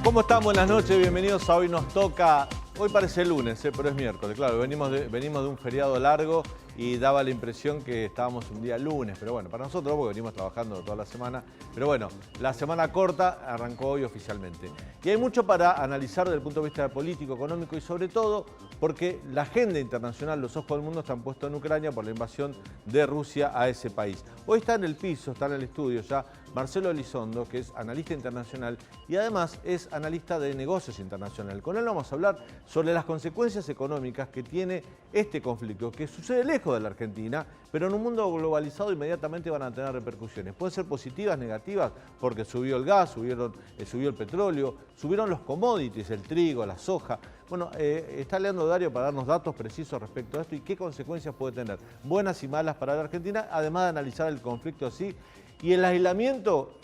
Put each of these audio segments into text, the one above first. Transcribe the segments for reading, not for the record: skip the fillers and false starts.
¿Cómo están? Buenas noches, bienvenidos a Hoy Nos Toca. Hoy parece lunes, pero es miércoles. Claro, venimos de un feriado largo y daba la impresión que estábamos un día lunes. Pero bueno, para nosotros, porque venimos trabajando toda la semana. Pero bueno, la semana corta arrancó hoy oficialmente. Y hay mucho para analizar desde el punto de vista político, económico y sobre todo porque la agenda internacional, los ojos del mundo están puestos en Ucrania por la invasión de Rusia a ese país. Hoy está en el piso, está en el estudio ya Marcelo Elizondo, que es analista internacional y además es analista de negocios internacionales. Con él vamos a hablar sobre las consecuencias económicas que tiene este conflicto, que sucede lejos de la Argentina, pero en un mundo globalizado inmediatamente van a tener repercusiones. Pueden ser positivas, negativas, porque subió el gas, subió el petróleo, subieron los commodities, el trigo, la soja. Bueno, está Leandro Dario para darnos datos precisos respecto a esto y qué consecuencias puede tener, buenas y malas para la Argentina, además de analizar el conflicto así y el aislamiento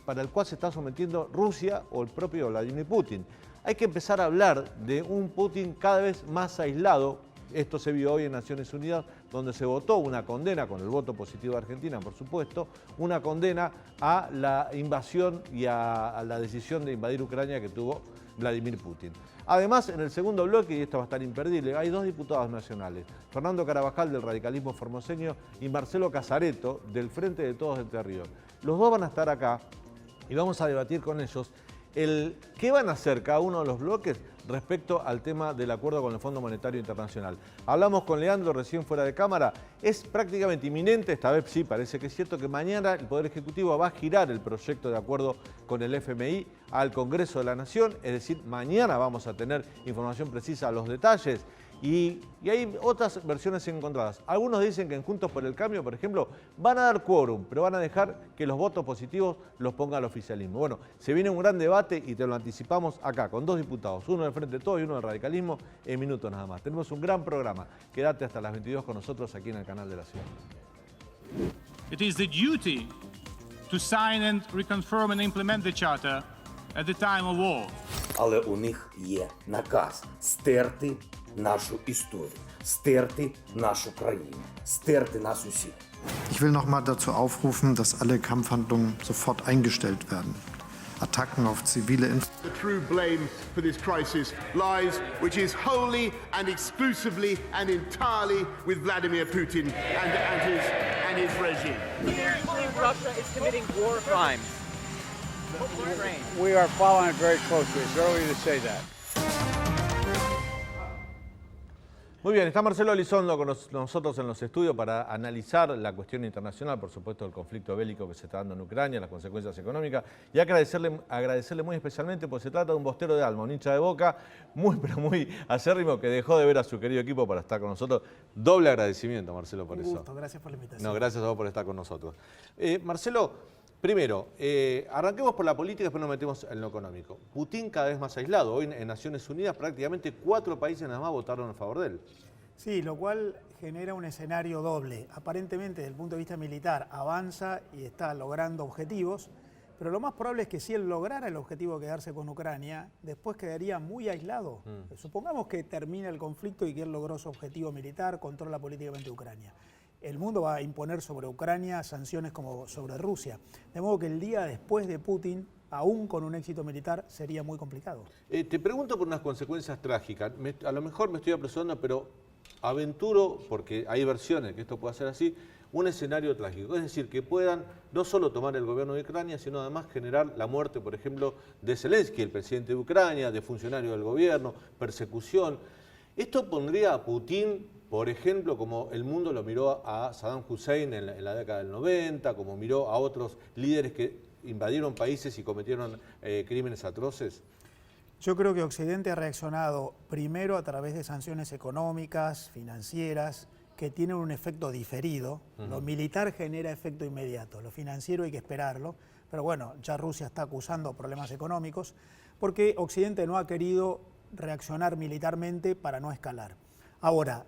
para el cual se está sometiendo Rusia o el propio Vladimir Putin. Hay que empezar a hablar de un Putin cada vez más aislado. Esto se vio hoy en Naciones Unidas, donde se votó una condena, con el voto positivo de Argentina, por supuesto, una condena a la invasión y a la decisión de invadir Ucrania que tuvo Vladimir Putin. Además, en el segundo bloque, y esto va a estar imperdible, hay dos diputados nacionales, Fernando Carabajal del radicalismo formoseño y Marcelo Casareto del Frente de Todos de Entre Ríos. Los dos van a estar acá y vamos a debatir con ellos qué van a hacer cada uno de los bloques respecto al tema del acuerdo con el Fondo Monetario Internacional. Hablamos con Leandro recién fuera de cámara, es prácticamente inminente, esta vez sí parece que es cierto, que mañana el Poder Ejecutivo va a girar el proyecto de acuerdo con el FMI al Congreso de la Nación, es decir, mañana vamos a tener información precisa a los detalles. Y hay otras versiones encontradas. Algunos dicen que en Juntos por el Cambio, por ejemplo, van a dar quórum, pero van a dejar que los votos positivos los ponga el oficialismo. Bueno, se viene un gran debate y te lo anticipamos acá, con dos diputados, uno del Frente de Todos y uno del radicalismo, en minutos nada más. Tenemos un gran programa. Quédate hasta las 22 con nosotros aquí en el canal de la Ciudad. It is the duty to sign and reconfirm and implement the charter at the time of war. Але у них є наказ стерти нашу історію, стерти нашу країну, стерти нас усіх. Ich will noch mal dazu aufrufen, dass alle Kampfhandlungen sofort eingestellt werden. Attacken auf zivile The true blame for this crisis lies, which is wholly and exclusively and entirely with Vladimir Putin and his regime. Russia is committing war crimes. Ukraine. We are following it very closely. It's early to say that. Muy bien, está Marcelo Elizondo con nosotros en los estudios para analizar la cuestión internacional, por supuesto el conflicto bélico que se está dando en Ucrania, las consecuencias económicas, y agradecerle muy especialmente porque se trata de un bostero de alma, un hincha de Boca, pero muy acérrimo, que dejó de ver a su querido equipo para estar con nosotros. Doble agradecimiento, Marcelo, por eso. Un gusto, gracias por la invitación. No, gracias a vos por estar con nosotros. Marcelo, primero, arranquemos por la política y después nos metemos en lo económico. Putin cada vez más aislado. Hoy en Naciones Unidas prácticamente 4 países nada más votaron a favor de él. Sí, lo cual genera un escenario doble. Aparentemente, desde el punto de vista militar, avanza y está logrando objetivos, pero lo más probable es que si él lograra el objetivo de quedarse con Ucrania, después quedaría muy aislado. Supongamos que termina el conflicto y que él logró su objetivo militar, controla políticamente Ucrania. El mundo va a imponer sobre Ucrania sanciones como sobre Rusia. De modo que el día después de Putin, aún con un éxito militar, sería muy complicado. Te pregunto por unas consecuencias trágicas. A lo mejor me estoy apresurando, pero aventuro, porque hay versiones que esto pueda ser así, un escenario trágico. Es decir, que puedan no solo tomar el gobierno de Ucrania, sino además generar la muerte, por ejemplo, de Zelensky, el presidente de Ucrania, de funcionarios del gobierno, persecución. Esto pondría a Putin, por ejemplo, como el mundo lo miró a Saddam Hussein en la década del 90, como miró a otros líderes que invadieron países y cometieron crímenes atroces. Yo creo que Occidente ha reaccionado primero a través de sanciones económicas, financieras, que tienen un efecto diferido. Lo militar genera efecto inmediato, lo financiero hay que esperarlo, pero bueno, ya Rusia está acusando problemas económicos porque Occidente no ha querido reaccionar militarmente para no escalar. Ahora,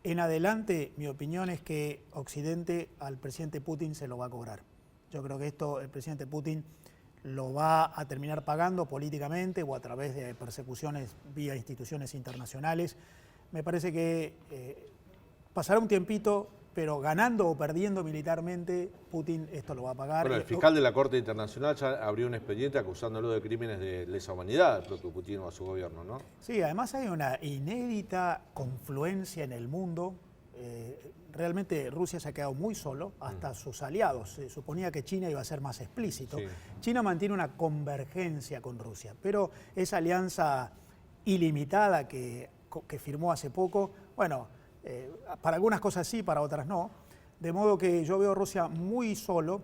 en adelante, mi opinión es que Occidente al presidente Putin se lo va a cobrar. Yo creo que esto el presidente Putin lo va a terminar pagando políticamente o a través de persecuciones vía instituciones internacionales. Me parece que pasará un tiempito, pero ganando o perdiendo militarmente, Putin esto lo va a pagar. Bueno, el fiscal de la Corte Internacional ya abrió un expediente acusándolo de crímenes de lesa humanidad al propio Putin o a su gobierno, ¿no? Sí, además hay una inédita confluencia en el mundo. Realmente Rusia se ha quedado muy solo, hasta sus aliados. Se suponía que China iba a ser más explícito. Sí. China mantiene una convergencia con Rusia, pero esa alianza ilimitada que firmó hace poco, bueno, para algunas cosas sí, para otras no. De modo que yo veo a Rusia muy solo.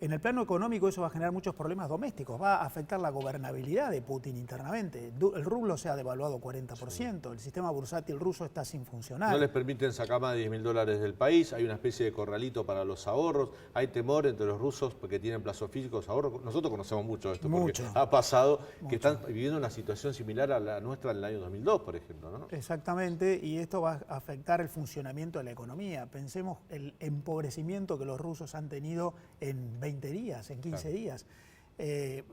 En el plano económico eso va a generar muchos problemas domésticos, va a afectar la gobernabilidad de Putin internamente. El rublo se ha devaluado 40%, el sistema bursátil ruso está sin funcionar. No les permiten sacar más de $10.000 del país, hay una especie de corralito para los ahorros, hay temor entre los rusos porque tienen plazos físicos, ahorros. Nosotros conocemos mucho de esto porque ha pasado que están viviendo una situación similar a la nuestra en el año 2002, por ejemplo, ¿no? Exactamente, y esto va a afectar el funcionamiento de la economía. Pensemos el empobrecimiento que los rusos han tenido en 20 días, en 15 días.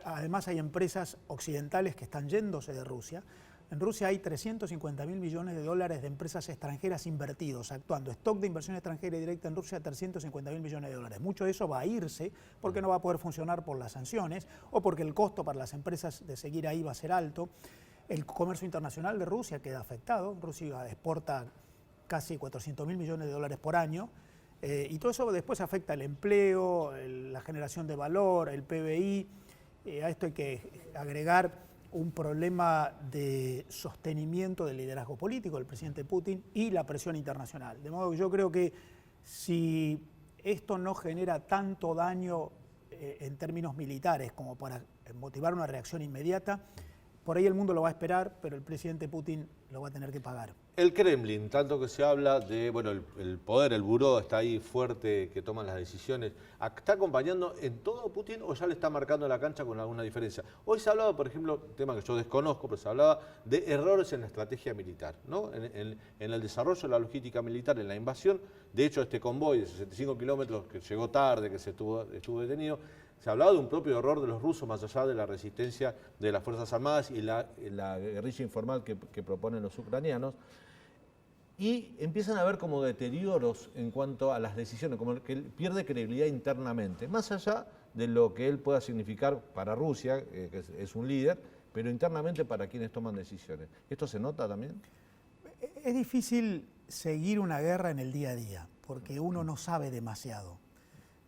Además hay empresas occidentales que están yéndose de Rusia. En Rusia hay 350.000 millones de dólares de empresas extranjeras invertidos, actuando. Stock de inversión extranjera directa en Rusia, 350.000 millones de dólares. Mucho de eso va a irse porque no va a poder funcionar por las sanciones o porque el costo para las empresas de seguir ahí va a ser alto. El comercio internacional de Rusia queda afectado. Rusia exporta casi 400.000 millones de dólares por año. Y todo eso después afecta el empleo, la generación de valor, el PBI. A esto hay que agregar un problema de sostenimiento del liderazgo político del presidente Putin y la presión internacional. De modo que yo creo que si esto no genera tanto daño en términos militares como para motivar una reacción inmediata, por ahí el mundo lo va a esperar, pero el presidente Putin lo va a tener que pagar. El Kremlin, tanto que se habla de, bueno, el poder, el buró está ahí fuerte, que toman las decisiones, ¿está acompañando en todo Putin o ya le está marcando la cancha con alguna diferencia? Hoy se hablaba, por ejemplo, tema que yo desconozco, pero se hablaba de errores en la estrategia militar, ¿no? En el desarrollo de la logística militar, en la invasión. De hecho, este convoy de 65 kilómetros que llegó tarde, que estuvo detenido, se hablaba de un propio error de los rusos, más allá de la resistencia de las Fuerzas Armadas y la guerrilla informal que proponen los ucranianos. Y empiezan a haber como deterioros en cuanto a las decisiones, como que él pierde credibilidad internamente, más allá de lo que él pueda significar para Rusia, que es un líder, pero internamente para quienes toman decisiones. ¿Esto se nota también? Es difícil seguir una guerra en el día a día, porque uno no sabe demasiado.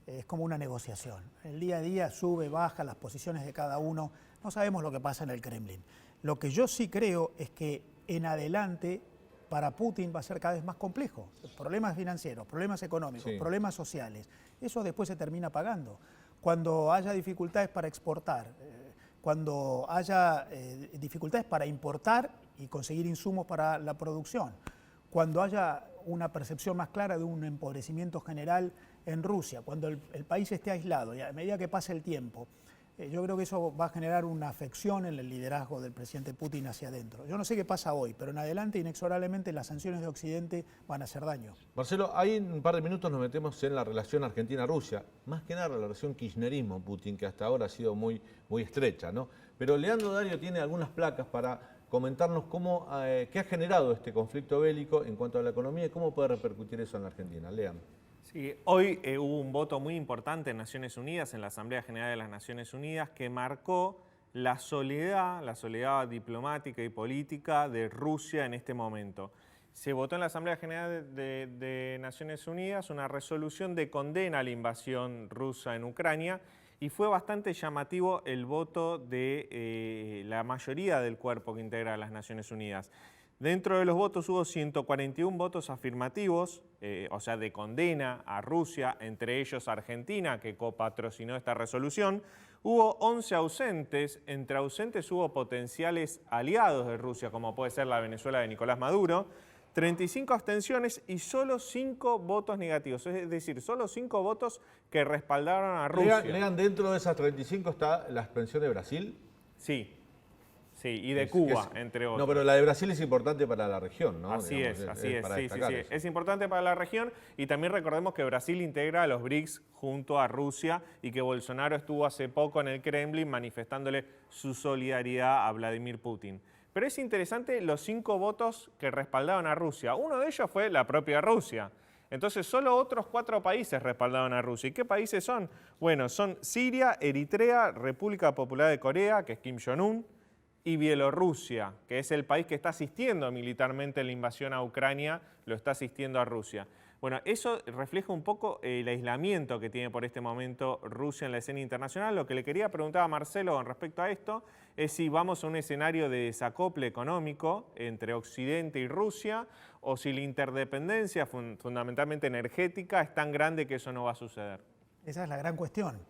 Es como una negociación. El día a día sube, baja, las posiciones de cada uno. No sabemos lo que pasa en el Kremlin. Lo que yo sí creo es que en adelante para Putin va a ser cada vez más complejo. Problemas financieros, problemas económicos, problemas sociales. Eso después se termina pagando. Cuando haya dificultades para exportar, cuando haya dificultades para importar y conseguir insumos para la producción, cuando haya una percepción más clara de un empobrecimiento general en Rusia, cuando el país esté aislado y a medida que pase el tiempo, yo creo que eso va a generar una afección en el liderazgo del presidente Putin hacia adentro. Yo no sé qué pasa hoy, pero en adelante inexorablemente las sanciones de Occidente van a hacer daño. Marcelo, ahí en un par de minutos nos metemos en la relación Argentina-Rusia, más que nada la relación kirchnerismo-Putin, que hasta ahora ha sido muy estrecha, ¿no? Pero Leandro Dario tiene algunas placas para comentarnos qué ha generado este conflicto bélico en cuanto a la economía y cómo puede repercutir eso en la Argentina. Lean. Sí, hoy hubo un voto muy importante en Naciones Unidas, en la Asamblea General de las Naciones Unidas, que marcó la soledad diplomática y política de Rusia en este momento. Se votó en la Asamblea General de Naciones Unidas una resolución de condena a la invasión rusa en Ucrania y fue bastante llamativo el voto de la mayoría del cuerpo que integra las Naciones Unidas. Dentro de los votos hubo 141 votos afirmativos, o sea, de condena a Rusia, entre ellos Argentina, que copatrocinó esta resolución. Hubo 11 ausentes, entre ausentes hubo potenciales aliados de Rusia, como puede ser la Venezuela de Nicolás Maduro, 35 abstenciones y solo 5 votos negativos, es decir, solo 5 votos que respaldaron a Rusia. Lean, dentro de esas 35 está la abstención de Brasil. Sí. Sí, y de Cuba, entre otros. No, pero la de Brasil es importante para la región, ¿no? Así es, sí. Eso. Es importante para la región y también recordemos que Brasil integra a los BRICS junto a Rusia y que Bolsonaro estuvo hace poco en el Kremlin manifestándole su solidaridad a Vladimir Putin. Pero es interesante los 5 votos que respaldaban a Rusia. Uno de ellos fue la propia Rusia. Entonces, solo otros 4 países respaldaron a Rusia. ¿Y qué países son? Bueno, son Siria, Eritrea, República Popular de Corea, que es Kim Jong-un, y Bielorrusia, que es el país que está asistiendo militarmente en la invasión a Ucrania, lo está asistiendo a Rusia. Bueno, eso refleja un poco el aislamiento que tiene por este momento Rusia en la escena internacional. Lo que le quería preguntar a Marcelo con respecto a esto es si vamos a un escenario de desacople económico entre Occidente y Rusia o si la interdependencia, fundamentalmente energética, es tan grande que eso no va a suceder. Esa es la gran cuestión.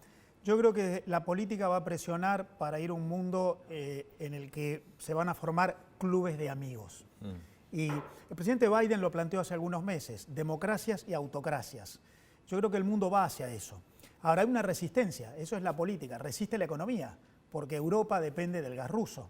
Yo creo que la política va a presionar para ir a un mundo en el que se van a formar clubes de amigos. Y el presidente Biden lo planteó hace algunos meses, democracias y autocracias. Yo creo que el mundo va hacia eso. Ahora hay una resistencia, eso es la política, resiste la economía, porque Europa depende del gas ruso,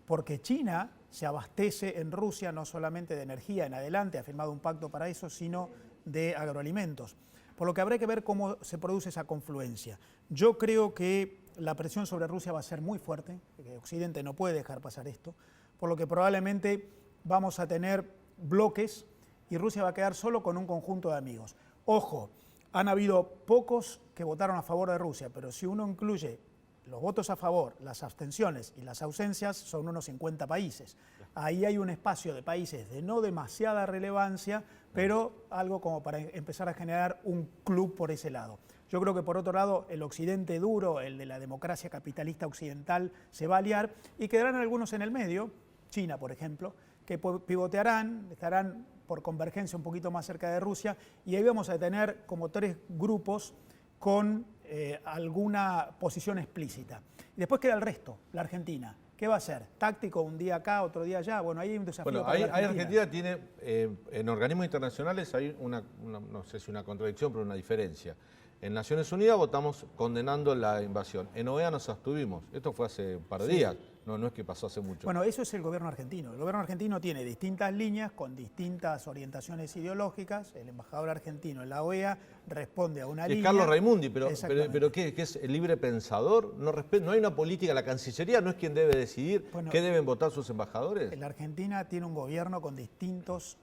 porque China se abastece en Rusia no solamente de energía en adelante, ha firmado un pacto para eso, sino de agroalimentos. Por lo que habrá que ver cómo se produce esa confluencia. Yo creo que la presión sobre Rusia va a ser muy fuerte, que Occidente no puede dejar pasar esto, por lo que probablemente vamos a tener bloques y Rusia va a quedar solo con un conjunto de amigos. Ojo, han habido pocos que votaron a favor de Rusia, pero si uno incluye los votos a favor, las abstenciones y las ausencias, son unos 50 países. Ahí hay un espacio de países de no demasiada relevancia, pero algo como para empezar a generar un club por ese lado. Yo creo que por otro lado el occidente duro, el de la democracia capitalista occidental, se va a aliar y quedarán algunos en el medio, China por ejemplo, que pivotearán, estarán por convergencia un poquito más cerca de Rusia y ahí vamos a tener como 3 grupos con alguna posición explícita. Y después queda el resto, la Argentina. ¿Qué va a hacer? ¿Táctico un día acá, otro día allá? Bueno, ahí hay un desafío para la Argentina. Argentina tiene, en organismos internacionales hay no sé si una contradicción, pero una diferencia. En Naciones Unidas votamos condenando la invasión. En OEA nos abstuvimos. Esto fue hace un par de días, no es que pasó hace mucho. Bueno, eso es el gobierno argentino. El gobierno argentino tiene distintas líneas con distintas orientaciones ideológicas. El embajador argentino en la OEA responde a una línea. Es Carlos Raimundi, pero ¿qué es el libre pensador? No hay una política, la Cancillería no es quien debe decidir qué deben votar sus embajadores. La Argentina tiene un gobierno con distintas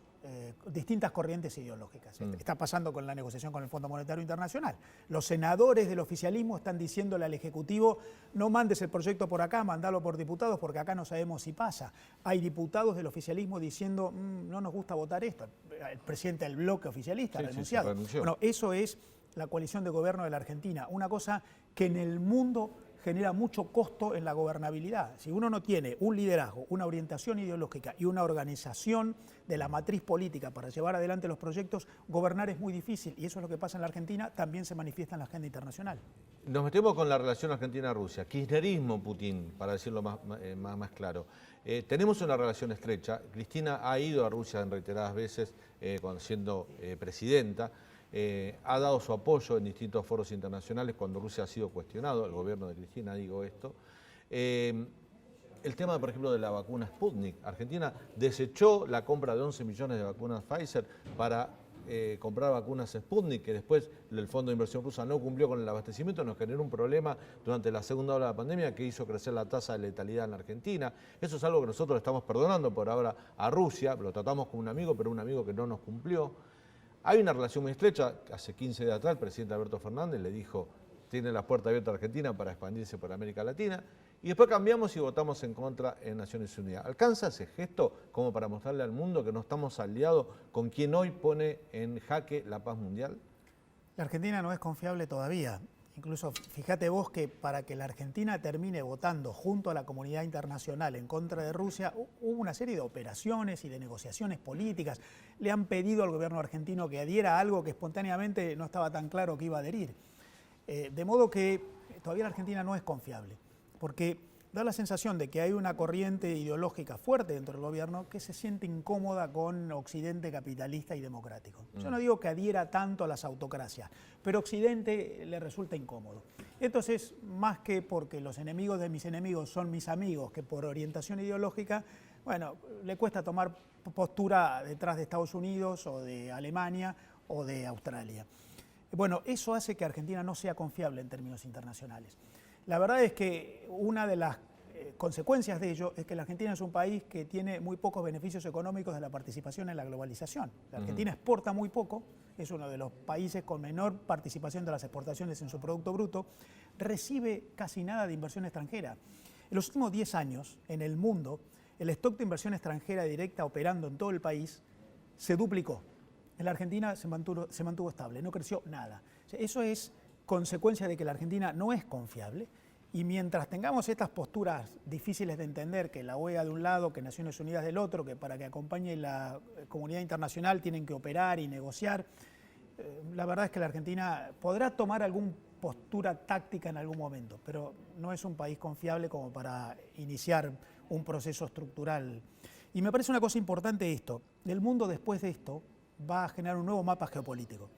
corrientes ideológicas. Está pasando con la negociación con el Fondo Monetario Internacional. Los senadores del oficialismo están diciéndole al Ejecutivo, no mandes el proyecto por acá, mandalo por diputados, porque acá no sabemos si pasa. Hay diputados del oficialismo diciendo, no nos gusta votar esto. El presidente del bloque oficialista ha renunciado. Bueno, eso es la coalición de gobierno de la Argentina. Una cosa que en el mundo genera mucho costo en la gobernabilidad. Si uno no tiene un liderazgo, una orientación ideológica y una organización de la matriz política para llevar adelante los proyectos, gobernar es muy difícil y eso es lo que pasa en la Argentina, también se manifiesta en la agenda internacional. Nos metemos con la relación Argentina-Rusia. Kirchnerismo-Putin, para decirlo más claro. Tenemos una relación estrecha. Cristina ha ido a Rusia en reiteradas veces cuando siendo presidenta. Ha dado su apoyo en distintos foros internacionales cuando Rusia ha sido cuestionado, el gobierno de Cristina, digo esto. El tema, por ejemplo, de la vacuna Sputnik. Argentina desechó la compra de 11 millones de vacunas Pfizer para comprar vacunas Sputnik, que después el Fondo de Inversión Rusa no cumplió con el abastecimiento, nos generó un problema durante la segunda ola de la pandemia que hizo crecer la tasa de letalidad en la Argentina. Eso es algo que nosotros estamos perdonando por ahora a Rusia, lo tratamos como un amigo, pero un amigo que no nos cumplió. Hay una relación muy estrecha. Hace 15 días atrás el presidente Alberto Fernández le dijo, tiene la puerta abierta a Argentina para expandirse por América Latina. Y después cambiamos y votamos en contra en Naciones Unidas. ¿Alcanza ese gesto como para mostrarle al mundo que no estamos aliados con quien hoy pone en jaque la paz mundial? La Argentina no es confiable todavía. Incluso fíjate vos que para que la Argentina termine votando junto a la comunidad internacional en contra de Rusia, hubo una serie de operaciones y de negociaciones políticas. Le han pedido al gobierno argentino que adhiera a algo que espontáneamente no estaba tan claro que iba a adherir. De modo que todavía la Argentina no es confiable, porque da la sensación de que hay una corriente ideológica fuerte dentro del gobierno que se siente incómoda con Occidente capitalista y democrático. Yo no digo que adhiera tanto a las autocracias, pero Occidente le resulta incómodo. Entonces, más que porque los enemigos de mis enemigos son mis amigos, que por orientación ideológica, bueno, le cuesta tomar postura detrás de Estados Unidos o de Alemania o de Australia. Bueno, eso hace que Argentina no sea confiable en términos internacionales. La verdad es que una de las consecuencias de ello es que la Argentina es un país que tiene muy pocos beneficios económicos de la participación en la globalización. La Argentina exporta muy poco, es uno de los países con menor participación de las exportaciones en su Producto Bruto, recibe casi nada de inversión extranjera. En los últimos 10 años, en el mundo, el stock de inversión extranjera directa operando en todo el país se duplicó. En la Argentina se mantuvo estable, no creció nada. O sea, eso es consecuencia de que la Argentina no es confiable, y mientras tengamos estas posturas difíciles de entender, que la OEA de un lado, que Naciones Unidas del otro, que para que acompañe la comunidad internacional tienen que operar y negociar, la verdad es que la Argentina podrá tomar alguna postura táctica en algún momento, pero no es un país confiable como para iniciar un proceso estructural. Y me parece una cosa importante esto: el mundo después de esto va a generar un nuevo mapa geopolítico.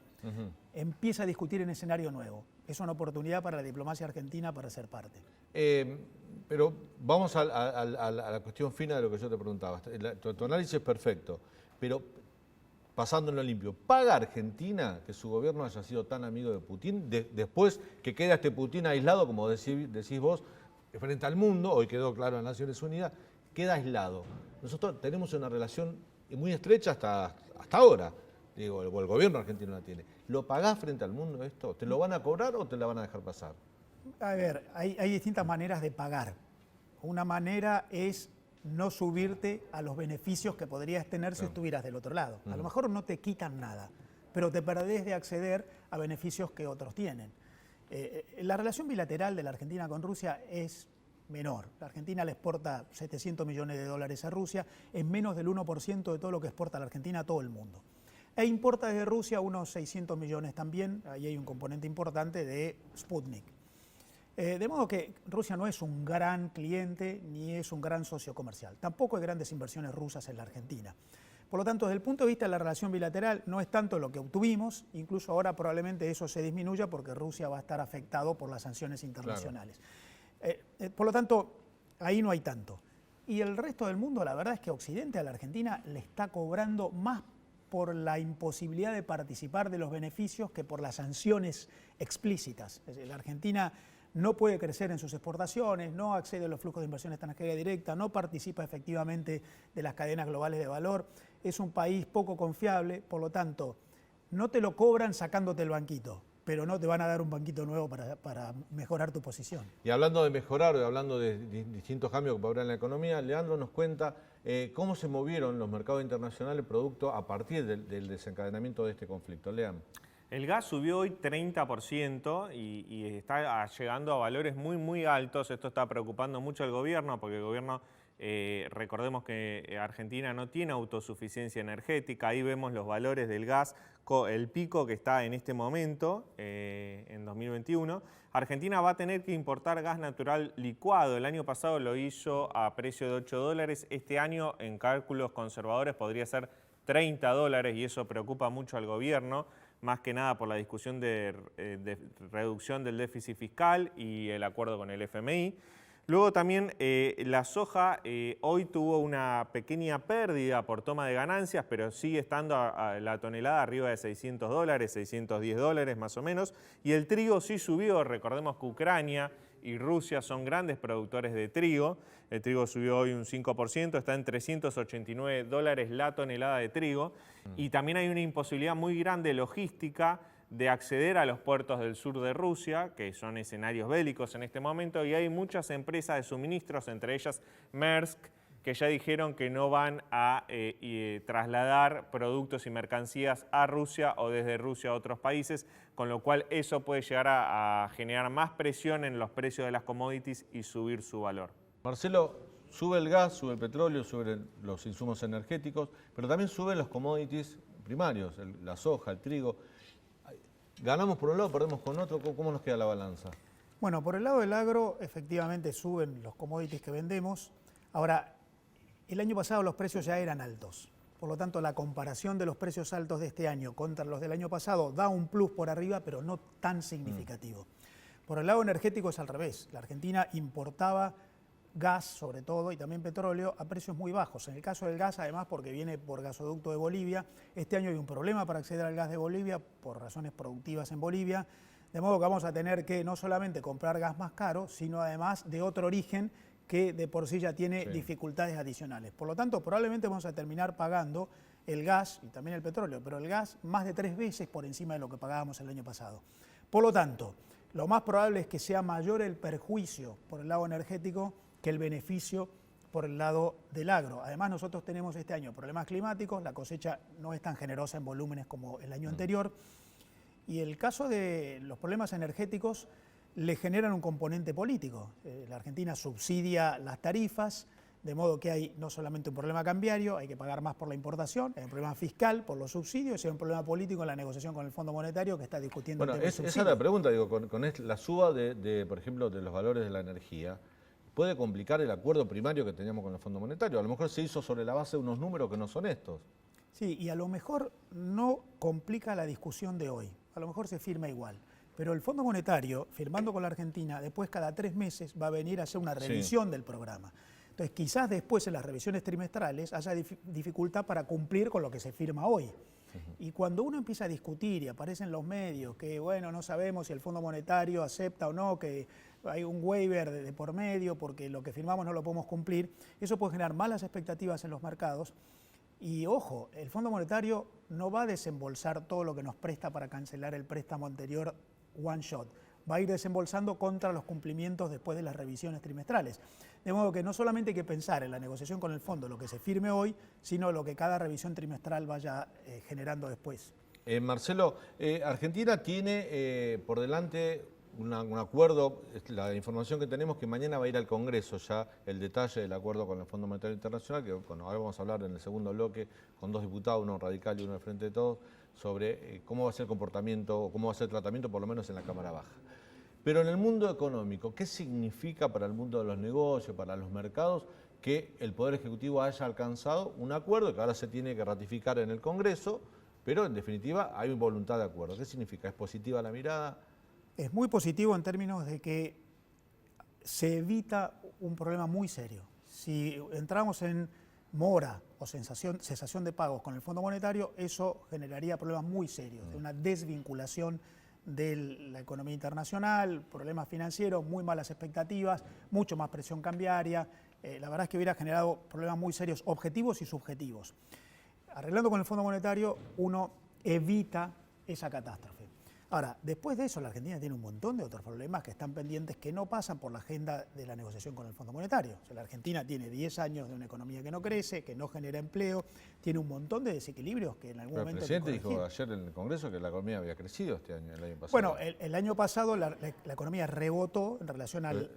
Empieza a discutir en escenario nuevo. Es una oportunidad para la diplomacia argentina para ser parte. Pero vamos a la cuestión fina de lo que yo te preguntaba. Tu análisis es perfecto, pero pasando en lo limpio, ¿paga Argentina que su gobierno haya sido tan amigo de Putin después que queda este Putin aislado, como decís vos, frente al mundo? Hoy quedó claro en Naciones Unidas, queda aislado. Nosotros tenemos una relación muy estrecha hasta ahora. Digo, el gobierno argentino la tiene. ¿Lo pagás frente al mundo esto? ¿Te lo van a cobrar o te la van a dejar pasar? A ver, hay distintas maneras de pagar. Una manera es no subirte a los beneficios que podrías tener si estuvieras del otro lado. A lo mejor no te quitan nada, pero te perdés de acceder a beneficios que otros tienen. La relación bilateral de la Argentina con Rusia es menor. La Argentina le exporta 700 millones de dólares a Rusia, es menos del 1% de todo lo que exporta la Argentina a todo el mundo. E importa desde Rusia unos 600 millones también, ahí hay un componente importante de Sputnik. De modo que Rusia no es un gran cliente ni es un gran socio comercial. Tampoco hay grandes inversiones rusas en la Argentina. Por lo tanto, desde el punto de vista de la relación bilateral, no es tanto lo que obtuvimos, incluso ahora probablemente eso se disminuya porque Rusia va a estar afectado por las sanciones internacionales. Claro. Por lo tanto, ahí no hay tanto. Y el resto del mundo, la verdad es que Occidente a la Argentina le está cobrando más por la imposibilidad de participar de los beneficios que por las sanciones explícitas. Es decir, la Argentina no puede crecer en sus exportaciones, no accede a los flujos de inversión extranjera directa, no participa efectivamente de las cadenas globales de valor, es un país poco confiable, por lo tanto, no te lo cobran sacándote el banquito, pero no te van a dar un banquito nuevo para mejorar tu posición. Y hablando de mejorar, hablando de distintos cambios que va a haber en la economía, Leandro nos cuenta cómo se movieron los mercados internacionales producto a partir del desencadenamiento de este conflicto. Lean. El gas subió hoy 30% y está llegando a valores muy altos. Esto está preocupando mucho al gobierno porque el gobierno, recordemos que Argentina no tiene autosuficiencia energética. Ahí vemos los valores del gas, el pico que está en este momento, en 2021. Argentina va a tener que importar gas natural licuado. El año pasado lo hizo a precio de $8. Este año, en cálculos conservadores, podría ser $30 y eso preocupa mucho al gobierno, más que nada por la discusión de reducción del déficit fiscal y el acuerdo con el FMI. Luego también la soja hoy tuvo una pequeña pérdida por toma de ganancias, pero sigue estando a la tonelada arriba de $600, $610 más o menos. Y el trigo sí subió, recordemos que Ucrania y Rusia son grandes productores de trigo. El trigo subió hoy un 5%, está en $389 la tonelada de trigo. Y también hay una imposibilidad muy grande logística de acceder a los puertos del sur de Rusia, que son escenarios bélicos en este momento, y hay muchas empresas de suministros, entre ellas Maersk, que ya dijeron que no van a trasladar productos y mercancías a Rusia o desde Rusia a otros países, con lo cual eso puede llegar a generar más presión en los precios de las commodities y subir su valor. Marcelo, sube el gas, sube el petróleo, suben los insumos energéticos, pero también suben los commodities primarios, la soja, el trigo. ¿Ganamos por un lado, perdemos con otro? ¿Cómo nos queda la balanza? Bueno, por el lado del agro, efectivamente suben los commodities que vendemos. Ahora, el año pasado los precios ya eran altos. Por lo tanto, la comparación de los precios altos de este año contra los del año pasado da un plus por arriba, pero no tan significativo. Por el lado energético es al revés. La Argentina importaba gas, sobre todo, y también petróleo, a precios muy bajos. En el caso del gas, además, porque viene por gasoducto de Bolivia. Este año hay un problema para acceder al gas de Bolivia por razones productivas en Bolivia. De modo que vamos a tener que no solamente comprar gas más caro, sino además de otro origen que de por sí ya tiene dificultades adicionales. Por lo tanto, probablemente vamos a terminar pagando el gas y también el petróleo, pero el gas más de 3 veces por encima de lo que pagábamos el año pasado. Por lo tanto, lo más probable es que sea mayor el perjuicio por el lado energético que el beneficio por el lado del agro. Además, nosotros tenemos este año problemas climáticos, la cosecha no es tan generosa en volúmenes como el año anterior, y el caso de los problemas energéticos le generan un componente político. La Argentina subsidia las tarifas, de modo que hay no solamente un problema cambiario, hay que pagar más por la importación, hay un problema fiscal por los subsidios y hay un problema político en la negociación con el Fondo Monetario que está discutiendo. Bueno, esa es la pregunta, digo, con la suba por ejemplo, de los valores de la energía, puede complicar el acuerdo primario que teníamos con el Fondo Monetario. A lo mejor se hizo sobre la base de unos números que no son estos. Sí, y a lo mejor no complica la discusión de hoy, a lo mejor se firma igual. Pero el Fondo Monetario, firmando con la Argentina, después cada 3 meses va a venir a hacer una revisión del programa. Entonces, quizás después en las revisiones trimestrales haya dificultad para cumplir con lo que se firma hoy. Y cuando uno empieza a discutir y aparecen los medios que, bueno, no sabemos si el Fondo Monetario acepta o no, que hay un waiver de por medio porque lo que firmamos no lo podemos cumplir, eso puede generar malas expectativas en los mercados. Y ojo, el Fondo Monetario no va a desembolsar todo lo que nos presta para cancelar el préstamo anterior one shot. Va a ir desembolsando contra los cumplimientos después de las revisiones trimestrales. De modo que no solamente hay que pensar en la negociación con el fondo, lo que se firme hoy, sino lo que cada revisión trimestral vaya generando después. Marcelo, Argentina tiene por delante un acuerdo, la información que tenemos que mañana va a ir al Congreso ya el detalle del acuerdo con el Fondo Monetario Internacional, que bueno, ahora vamos a hablar en el segundo bloque con 2 diputados, uno radical y uno del Frente de Todos, sobre cómo va a ser el comportamiento o cómo va a ser el tratamiento, por lo menos en la Cámara Baja. Pero en el mundo económico, ¿qué significa para el mundo de los negocios, para los mercados, que el Poder Ejecutivo haya alcanzado un acuerdo que ahora se tiene que ratificar en el Congreso, pero en definitiva hay voluntad de acuerdo? ¿Qué significa? ¿Es positiva la mirada? Es muy positivo en términos de que se evita un problema muy serio. Si entramos en mora o cesación de pagos con el Fondo Monetario, eso generaría problemas muy serios, una desvinculación de la economía internacional, problemas financieros, muy malas expectativas, mucho más presión cambiaria. La verdad es que hubiera generado problemas muy serios, objetivos y subjetivos. Arreglando con el Fondo Monetario, uno evita esa catástrofe. Ahora, después de eso, la Argentina tiene un montón de otros problemas que están pendientes que no pasan por la agenda de la negociación con el Fondo Monetario. O sea, la Argentina tiene 10 años de una economía que no crece, que no genera empleo, tiene un montón de desequilibrios que en algún momento... El presidente dijo ayer en el Congreso que la economía había crecido este año, el año pasado. Bueno, el año pasado la economía rebotó en relación al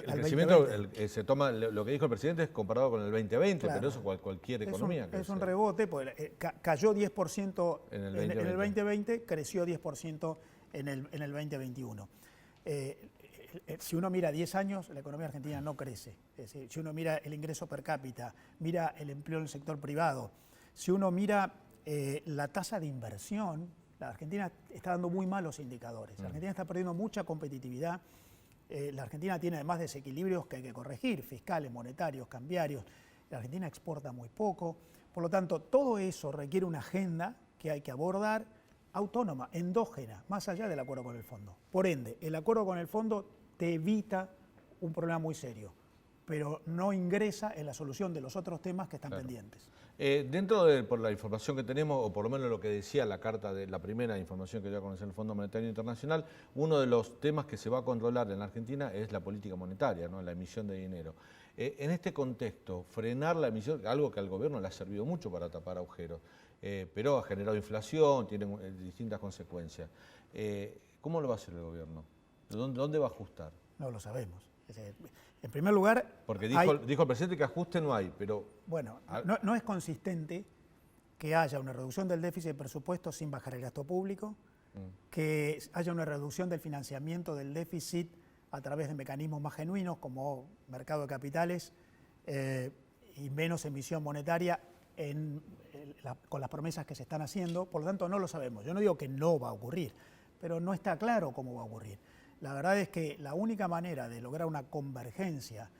crecimiento 2020. se toma, lo que dijo el presidente es comparado con el 2020, claro, pero eso cualquier economía. Es un rebote, pues, cayó 10% en el 2020, creció 10% en el 2021. Si uno mira 10 años, la economía argentina no crece. Es decir, si uno mira el ingreso per cápita, mira el empleo en el sector privado, si uno mira la tasa de inversión, la Argentina está dando muy malos indicadores. La Argentina está perdiendo mucha competitividad. La Argentina tiene además desequilibrios que hay que corregir, fiscales, monetarios, cambiarios. La Argentina exporta muy poco. Por lo tanto, todo eso requiere una agenda que hay que abordar autónoma, endógena, más allá del acuerdo con el fondo. Por ende, el acuerdo con el fondo te evita un problema muy serio, pero no ingresa en la solución de los otros temas que están pendientes. Por la información que tenemos, o por lo menos lo que decía la carta de la primera información que dio a conocer el Fondo Monetario Internacional, uno de los temas que se va a controlar en la Argentina es la política monetaria, ¿no? La emisión de dinero. En este contexto, frenar la emisión, algo que al gobierno le ha servido mucho para tapar agujeros, pero ha generado inflación, tiene distintas consecuencias. ¿Cómo lo va a hacer el gobierno? ¿Dónde va a ajustar? No lo sabemos. En primer lugar... Porque dijo el presidente que ajuste no hay, pero... Bueno, no es consistente que haya una reducción del déficit de presupuesto sin bajar el gasto público, que haya una reducción del financiamiento del déficit a través de mecanismos más genuinos como mercado de capitales y menos emisión monetaria con las promesas que se están haciendo. Por lo tanto, no lo sabemos. Yo no digo que no va a ocurrir, pero no está claro cómo va a ocurrir. La verdad es que la única manera de lograr una convergencia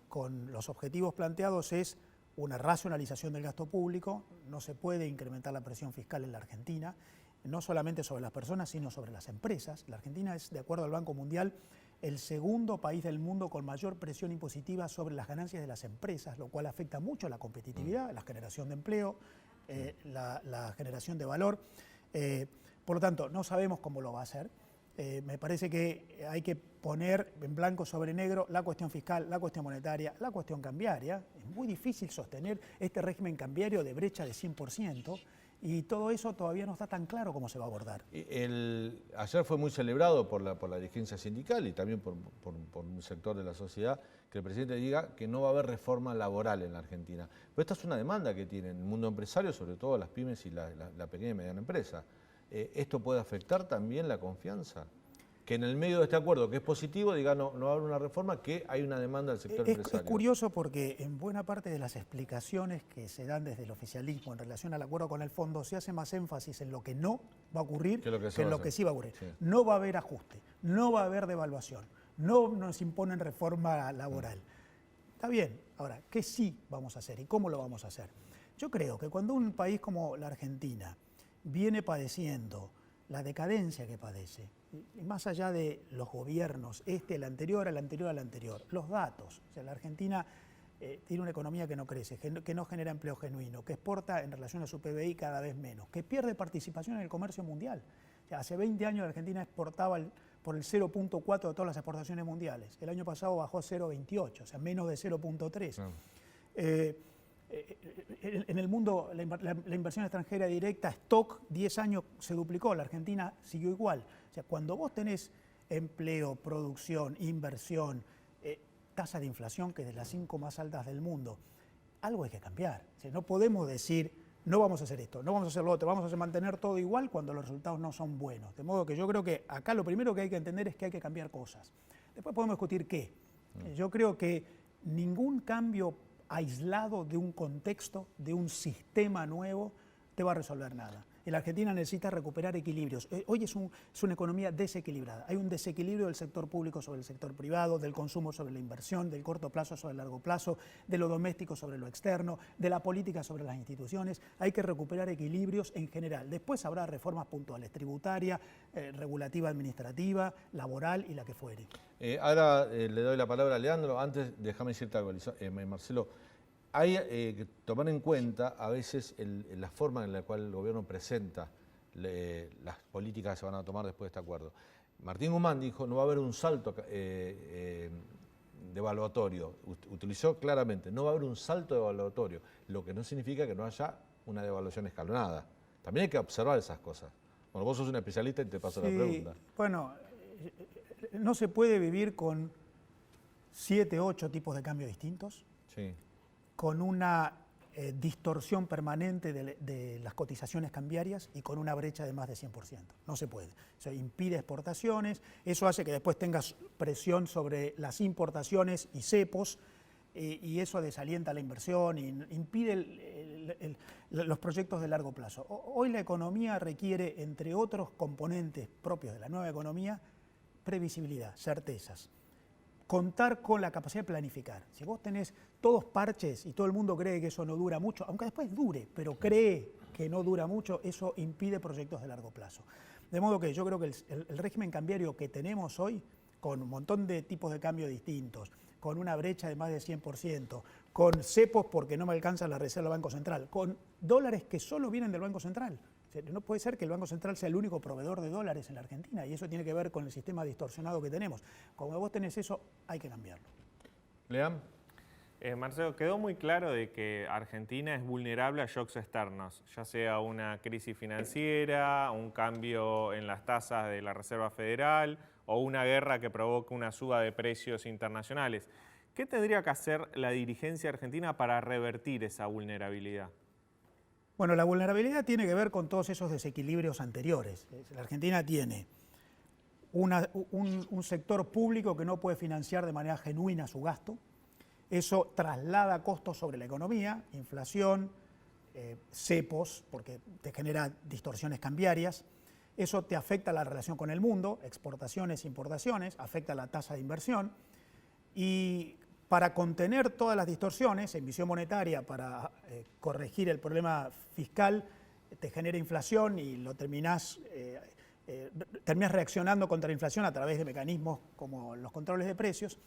con los objetivos planteados es una racionalización del gasto público. No se puede incrementar la presión fiscal en la Argentina, no solamente sobre las personas, sino sobre las empresas. La Argentina es, de acuerdo al Banco Mundial, el segundo país del mundo con mayor presión impositiva sobre las ganancias de las empresas, lo cual afecta mucho a la competitividad, a la generación de empleo, la generación de valor. Por lo tanto, no sabemos cómo lo va a hacer. Me parece que hay que poner en blanco sobre negro la cuestión fiscal, la cuestión monetaria, la cuestión cambiaria. Es muy difícil sostener este régimen cambiario de brecha de 100%. Y todo eso todavía no está tan claro cómo se va a abordar. Ayer fue muy celebrado por la dirigencia sindical y también por un sector de la sociedad que el presidente diga que no va a haber reforma laboral en la Argentina. Pero esta es una demanda que tiene el mundo empresario, sobre todo las pymes y la pequeña y mediana empresa. ¿Esto puede afectar también la confianza? Que en el medio de este acuerdo, que es positivo, diga no va a haber una reforma, que hay una demanda del sector empresario. Es curioso porque en buena parte de las explicaciones que se dan desde el oficialismo en relación al acuerdo con el fondo se hace más énfasis en lo que no va a ocurrir que en lo que sí va a ocurrir. Sí. No va a haber ajuste, no va a haber devaluación, no nos imponen reforma laboral. Está bien, ahora, ¿qué sí vamos a hacer y cómo lo vamos a hacer? Yo creo que cuando un país como la Argentina viene padeciendo la decadencia que padece, y más allá de los gobiernos, el anterior, los datos, o sea, la Argentina tiene una economía que no crece, que no genera empleo genuino, que exporta en relación a su PBI cada vez menos, que pierde participación en el comercio mundial. O sea, hace 20 años la Argentina exportaba por el 0.4 de todas las exportaciones mundiales. El año pasado bajó a 0.28, o sea, menos de 0.3. No. En el mundo, la inversión extranjera directa, stock, 10 años se duplicó, la Argentina siguió igual. O sea, cuando vos tenés empleo, producción, inversión, tasa de inflación, que es de las 5 más altas del mundo, algo hay que cambiar. O sea, no podemos decir, no vamos a hacer esto, no vamos a hacer lo otro, vamos a mantener todo igual cuando los resultados no son buenos. De modo que yo creo que acá lo primero que hay que entender es que hay que cambiar cosas. Después podemos discutir qué. Yo creo que ningún cambio aislado de un contexto, de un sistema nuevo, te va a resolver nada. Y la Argentina necesita recuperar equilibrios. Hoy es una economía desequilibrada. Hay un desequilibrio del sector público sobre el sector privado, del consumo sobre la inversión, del corto plazo sobre el largo plazo, de lo doméstico sobre lo externo, de la política sobre las instituciones. Hay que recuperar equilibrios en general. Después habrá reformas puntuales, tributaria, regulativa administrativa, laboral y la que fuere. Ahora le doy la palabra a Leandro. Antes, déjame decirte algo, Marcelo. Hay que tomar en cuenta a veces la forma en la cual el gobierno presenta las políticas que se van a tomar después de este acuerdo. Martín Guzmán dijo no va a haber un salto devaluatorio. Utilizó claramente, no va a haber un salto devaluatorio, lo que no significa que no haya una devaluación escalonada. También hay que observar esas cosas. Bueno, vos sos un especialista y te paso la pregunta. Bueno, no se puede vivir con 7, 8 tipos de cambio distintos. Sí. Con una distorsión permanente de las cotizaciones cambiarias y con una brecha de más de 100%. No se puede. Eso impide exportaciones, eso hace que después tengas presión sobre las importaciones y cepos, y eso desalienta la inversión y impide los proyectos de largo plazo. Hoy la economía requiere, entre otros componentes propios de la nueva economía, previsibilidad, certezas. Contar con la capacidad de planificar. Si vos tenés todos parches y todo el mundo cree que eso no dura mucho, aunque después dure, pero cree que no dura mucho, eso impide proyectos de largo plazo. De modo que yo creo que el régimen cambiario que tenemos hoy, con un montón de tipos de cambio distintos, con una brecha de más de 100%, con cepos porque no me alcanza la reserva del Banco Central, con dólares que solo vienen del Banco Central. No puede ser que el Banco Central sea el único proveedor de dólares en la Argentina, y eso tiene que ver con el sistema distorsionado que tenemos. Cuando vos tenés eso, hay que cambiarlo. Leam. Marcelo, quedó muy claro de que Argentina es vulnerable a shocks externos, ya sea una crisis financiera, un cambio en las tasas de la Reserva Federal o una guerra que provoque una suba de precios internacionales. ¿Qué tendría que hacer la dirigencia argentina para revertir esa vulnerabilidad? Bueno, la vulnerabilidad tiene que ver con todos esos desequilibrios anteriores. La Argentina tiene un sector público que no puede financiar de manera genuina su gasto. Eso traslada costos sobre la economía, inflación, cepos, porque te genera distorsiones cambiarias. Eso te afecta la relación con el mundo, exportaciones, importaciones, afecta la tasa de inversión. Y para contener todas las distorsiones, emisión monetaria para corregir el problema fiscal, te genera inflación y lo terminás reaccionando contra la inflación a través de mecanismos como los controles de precios.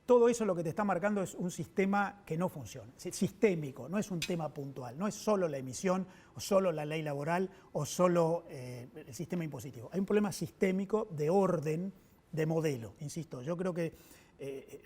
todo eso lo que te está marcando es un sistema que no funciona, es sistémico, no es un tema puntual, no es solo la emisión o solo la ley laboral o solo el sistema impositivo. Hay un problema sistémico de orden, de modelo, insisto. Yo creo que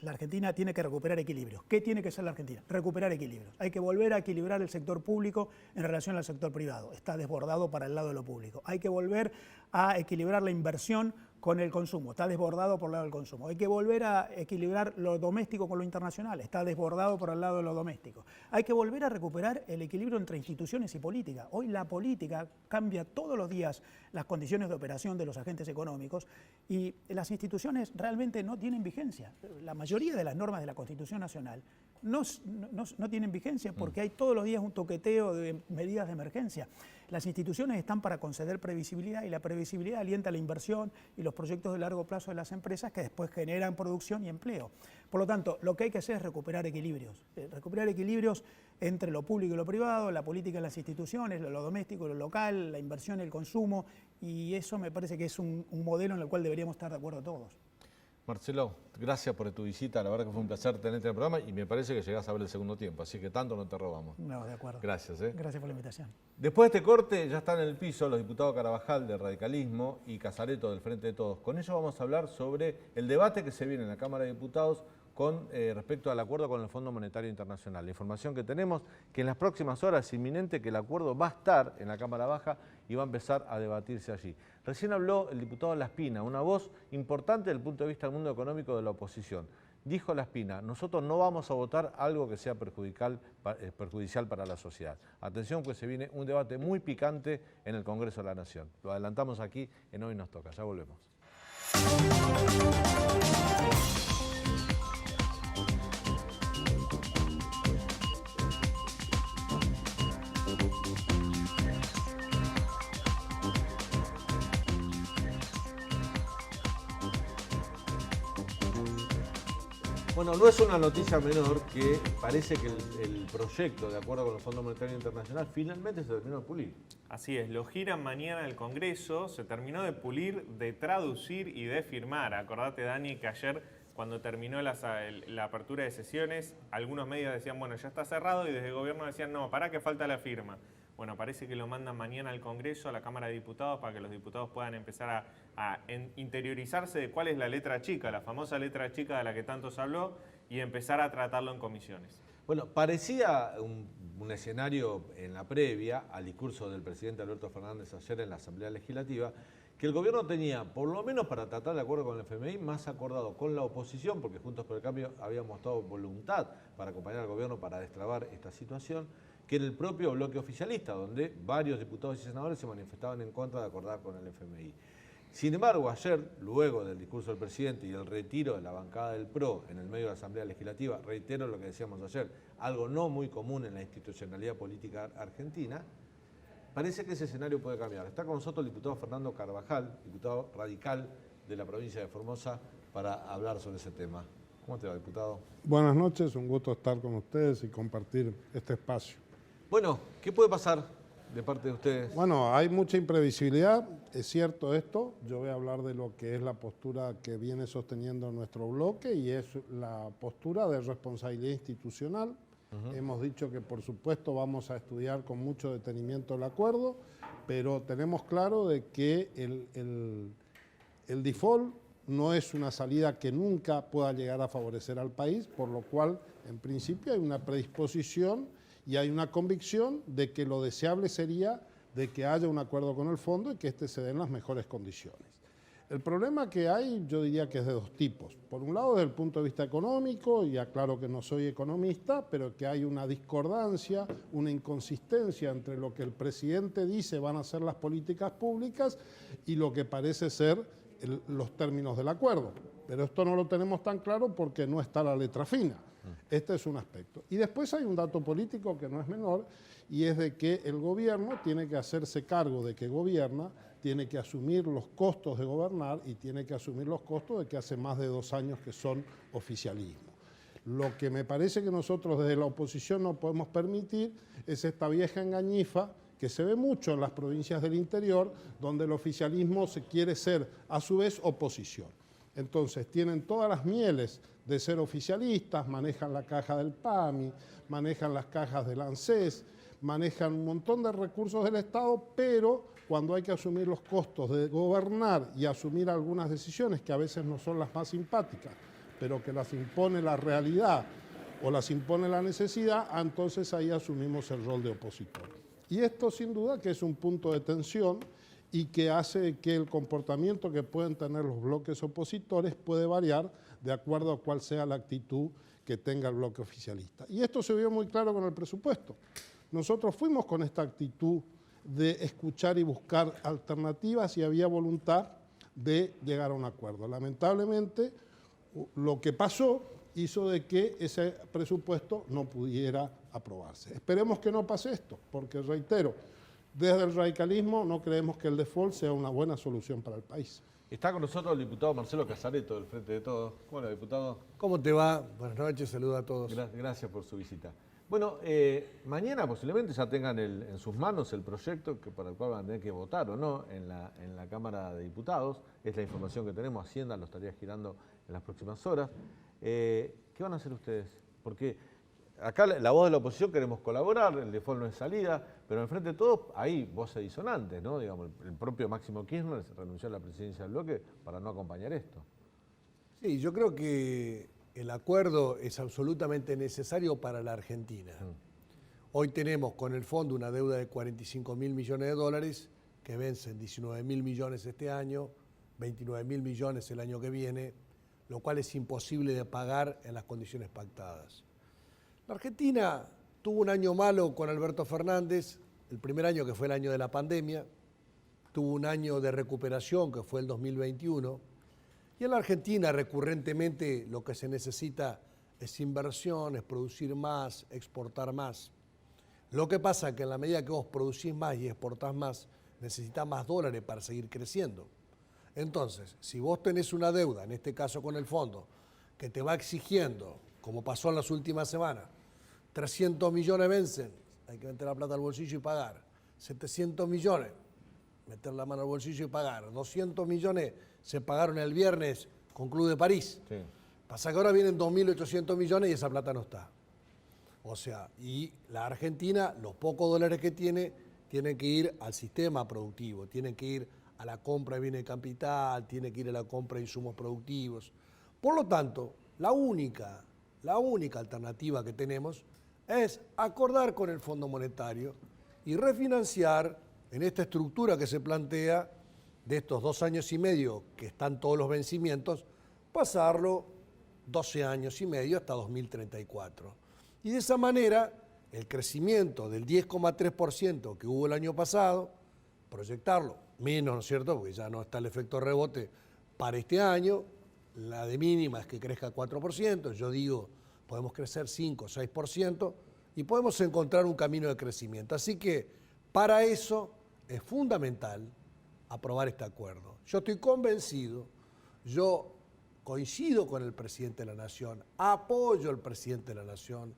la Argentina tiene que recuperar equilibrios. ¿Qué tiene que hacer la Argentina? Recuperar equilibrios. Hay que volver a equilibrar el sector público en relación al sector privado. Está desbordado para el lado de lo público. Hay que volver a equilibrar la inversión con el consumo. Está desbordado por el lado del consumo. Hay que volver a equilibrar lo doméstico con lo internacional. Está desbordado por el lado de lo doméstico. Hay que volver a recuperar el equilibrio entre instituciones y política. Hoy la política cambia todos los días las condiciones de operación de los agentes económicos y las instituciones realmente no tienen vigencia. La mayoría de las normas de la Constitución Nacional no tienen vigencia porque hay todos los días un toqueteo de medidas de emergencia. Las instituciones están para conceder previsibilidad y la previsibilidad alienta la inversión y los proyectos de largo plazo de las empresas que después generan producción y empleo. Por lo tanto, lo que hay que hacer es recuperar equilibrios entre lo público y lo privado, la política y las instituciones, lo doméstico y lo local, la inversión y el consumo, y eso me parece que es un modelo en el cual deberíamos estar de acuerdo todos. Marcelo, gracias por tu visita, la verdad que fue un placer tenerte en el programa y me parece que llegás a ver el segundo tiempo, así que tanto no te robamos. No, de acuerdo. Gracias. Gracias por la invitación. Después de este corte ya están en el piso los diputados Carabajal del Radicalismo y Casareto del Frente de Todos. Con ellos vamos a hablar sobre el debate que se viene en la Cámara de Diputados con respecto al acuerdo con el Fondo Monetario Internacional. La información que tenemos que en las próximas horas es inminente que el acuerdo va a estar en la Cámara Baja y va a empezar a debatirse allí. Recién habló el diputado Laspina, una voz importante desde el punto de vista del mundo económico de la oposición. Dijo Laspina, nosotros no vamos a votar algo que sea perjudicial para la sociedad. Atención, pues se viene un debate muy picante en el Congreso de la Nación. Lo adelantamos aquí en Hoy Nos Toca. Ya volvemos. Bueno, no es una noticia menor que parece que el proyecto, de acuerdo con el Fondo Monetario Internacional, finalmente se terminó de pulir. Así es, lo giran mañana en el Congreso, se terminó de pulir, de traducir y de firmar. Acordate, Dani, que ayer cuando terminó la apertura de sesiones, algunos medios decían, bueno, ya está cerrado, y desde el gobierno decían, no, pará que falta la firma. Bueno, parece que lo mandan mañana al Congreso, a la Cámara de Diputados, para que los diputados puedan empezar a interiorizarse de cuál es la letra chica, la famosa letra chica de la que tanto se habló, y empezar a tratarlo en comisiones. Bueno, parecía un escenario en la previa al discurso del presidente Alberto Fernández ayer en la Asamblea Legislativa, que el gobierno tenía, por lo menos para tratar de acuerdo con el FMI, más acordado con la oposición, porque Juntos por el Cambio había mostrado voluntad para acompañar al gobierno para destrabar esta situación, que en el propio bloque oficialista, donde varios diputados y senadores se manifestaban en contra de acordar con el FMI. Sin embargo, ayer, luego del discurso del presidente y el retiro de la bancada del PRO en el medio de la Asamblea Legislativa, reitero lo que decíamos ayer, algo no muy común en la institucionalidad política argentina, parece que ese escenario puede cambiar. Está con nosotros el diputado Fernando Carvajal, diputado radical de la provincia de Formosa, para hablar sobre ese tema. ¿Cómo te va, diputado? Buenas noches, un gusto estar con ustedes y compartir este espacio. Bueno, ¿qué puede pasar de parte de ustedes? Bueno, hay mucha imprevisibilidad, es cierto esto. Yo voy a hablar de lo que es la postura que viene sosteniendo nuestro bloque y es la postura de responsabilidad institucional. Hemos dicho que por supuesto vamos a estudiar con mucho detenimiento el acuerdo, pero tenemos claro de que el default no es una salida que nunca pueda llegar a favorecer al país, por lo cual en principio hay una predisposición y hay una convicción de que lo deseable sería de que haya un acuerdo con el fondo y que éste se dé en las mejores condiciones. El problema que hay, yo diría que es de dos tipos. Por un lado, desde el punto de vista económico, y aclaro que no soy economista, pero que hay una discordancia, una inconsistencia entre lo que el presidente dice van a ser las políticas públicas y lo que parece ser los términos del acuerdo. Pero esto no lo tenemos tan claro porque no está la letra fina. Este es un aspecto. Y después hay un dato político que no es menor, y es de que el gobierno tiene que hacerse cargo de que gobierna, tiene que asumir los costos de gobernar y tiene que asumir los costos de que hace más de 2 años que son oficialismo. Lo que me parece que nosotros desde la oposición no podemos permitir es esta vieja engañifa que se ve mucho en las provincias del interior, donde el oficialismo se quiere ser a su vez oposición. Entonces, tienen todas las mieles de ser oficialistas, manejan la caja del PAMI, manejan las cajas del ANSES, manejan un montón de recursos del Estado, pero cuando hay que asumir los costos de gobernar y asumir algunas decisiones que a veces no son las más simpáticas, pero que las impone la realidad o las impone la necesidad, entonces ahí asumimos el rol de opositor. Y esto sin duda que es un punto de tensión y que hace que el comportamiento que pueden tener los bloques opositores puede variar de acuerdo a cuál sea la actitud que tenga el bloque oficialista. Y esto se vio muy claro con el presupuesto. Nosotros fuimos con esta actitud de escuchar y buscar alternativas y había voluntad de llegar a un acuerdo. Lamentablemente, lo que pasó hizo de que ese presupuesto no pudiera aprobarse. Esperemos que no pase esto, porque reitero, desde el radicalismo no creemos que el default sea una buena solución para el país. Está con nosotros el diputado Marcelo Casareto, del Frente de Todos. Bueno, diputado. ¿Cómo te va? Buenas noches, saludos a todos. Gracias por su visita. Bueno, mañana posiblemente ya tengan en sus manos el proyecto para el cual van a tener que votar o no en la Cámara de Diputados. Es la información que tenemos, Hacienda lo estaría girando en las próximas horas. ¿Qué van a hacer ustedes? Porque acá la voz de la oposición queremos colaborar, el default no es salida, pero en el Frente de Todos hay voces disonantes, ¿no? Digamos, el propio Máximo Kirchner renunció a la presidencia del bloque para no acompañar esto. Sí, yo creo que el acuerdo es absolutamente necesario para la Argentina. Hoy tenemos con el fondo una deuda de 45.000 millones de dólares que vencen 19.000 millones este año, 29.000 millones el año que viene, lo cual es imposible de pagar en las condiciones pactadas. La Argentina tuvo un año malo con Alberto Fernández, el primer año que fue el año de la pandemia, tuvo un año de recuperación que fue el 2021, y en la Argentina recurrentemente lo que se necesita es inversión, es producir más, exportar más. Lo que pasa es que en la medida que vos producís más y exportás más, necesitas más dólares para seguir creciendo. Entonces, si vos tenés una deuda, en este caso con el fondo, que te va exigiendo, como pasó en las últimas semanas, 300 millones vencen, hay que meter la plata al bolsillo y pagar. 700 millones, meter la mano al bolsillo y pagar. 200 millones se pagaron el viernes con Club de París. Sí. Pasa que ahora vienen 2.800 millones y esa plata no está. O sea, y la Argentina, los pocos dólares que tiene, tienen que ir al sistema productivo, tienen que ir a la compra de bienes de capital, tiene que ir a la compra de insumos productivos. Por lo tanto, la única alternativa que tenemos es acordar con el Fondo Monetario y refinanciar en esta estructura que se plantea de estos 2 años y medio que están todos los vencimientos, pasarlo 12 años y medio hasta 2034. Y de esa manera, el crecimiento del 10,3% que hubo el año pasado, proyectarlo menos, ¿no es cierto?, porque ya no está el efecto rebote para este año, la de mínima es que crezca 4%, yo digo, podemos crecer 5 o 6% y podemos encontrar un camino de crecimiento. Así que para eso es fundamental aprobar este acuerdo. Yo estoy convencido, yo coincido con el presidente de la Nación, apoyo al presidente de la Nación,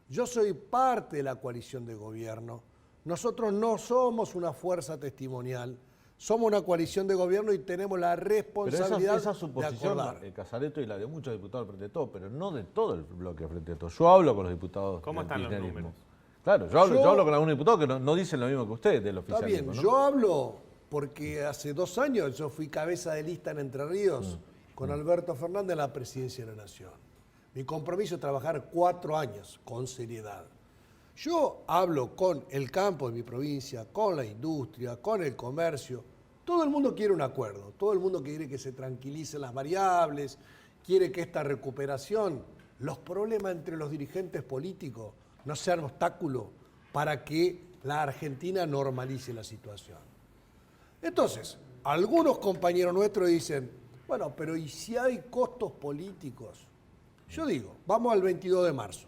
yo soy parte de la coalición de gobierno, nosotros no somos una fuerza testimonial, somos una coalición de gobierno y tenemos la responsabilidad esa suposición, de acordar. Casareto y la de muchos diputados del Frente de Todos, pero no de todo el bloque del Frente de Todos. Yo hablo con los diputados ¿Cómo del están los kirchnerismo. números? Claro, yo hablo con algunos diputados que no dicen lo mismo que ustedes del Está oficialismo. bien, ¿no? yo hablo porque hace 2 años yo fui cabeza de lista en Entre Ríos con Alberto Fernández en la presidencia de la Nación. Mi compromiso es trabajar 4 años con seriedad. Yo hablo con el campo de mi provincia, con la industria, con el comercio. Todo el mundo quiere un acuerdo, todo el mundo quiere que se tranquilicen las variables, quiere que esta recuperación, los problemas entre los dirigentes políticos no sean obstáculo para que la Argentina normalice la situación. Entonces, algunos compañeros nuestros dicen, bueno, pero ¿y si hay costos políticos? Yo digo, vamos al 22 de marzo.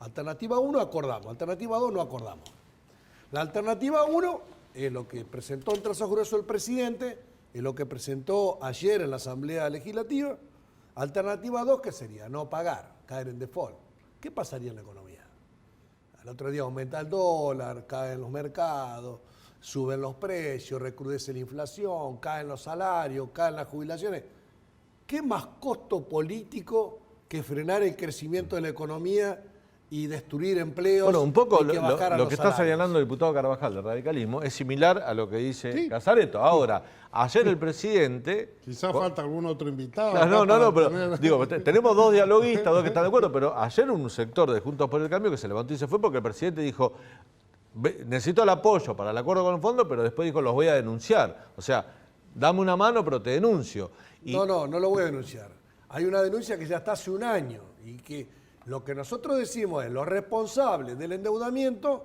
Alternativa 1 acordamos, alternativa 2 no acordamos. La alternativa 1 es lo que presentó en trazo grueso el presidente, es lo que presentó ayer en la Asamblea Legislativa. Alternativa 2, ¿qué sería? No pagar, caer en default. ¿Qué pasaría en la economía? Al otro día aumenta el dólar, caen los mercados, suben los precios, recrudece la inflación, caen los salarios, caen las jubilaciones. ¿qué más costo político que frenar el crecimiento de la economía y destruir empleos? Bueno, un poco y que bajar a lo los que está salarios? señalando el diputado Carvajal del radicalismo es similar a lo que dice Casareto. Ahora, ayer el presidente... Quizás falta algún otro invitado. Claro, no, pero tener... digo, tenemos dos dialoguistas, dos que están de acuerdo, pero ayer un sector de Juntos por el Cambio que se levantó y se fue porque el presidente dijo, necesito el apoyo para el acuerdo con el fondo, pero después dijo, los voy a denunciar. O sea, dame una mano, pero te denuncio. Y... No lo voy a denunciar. Hay una denuncia que ya está hace un año y que lo que nosotros decimos es los responsables del endeudamiento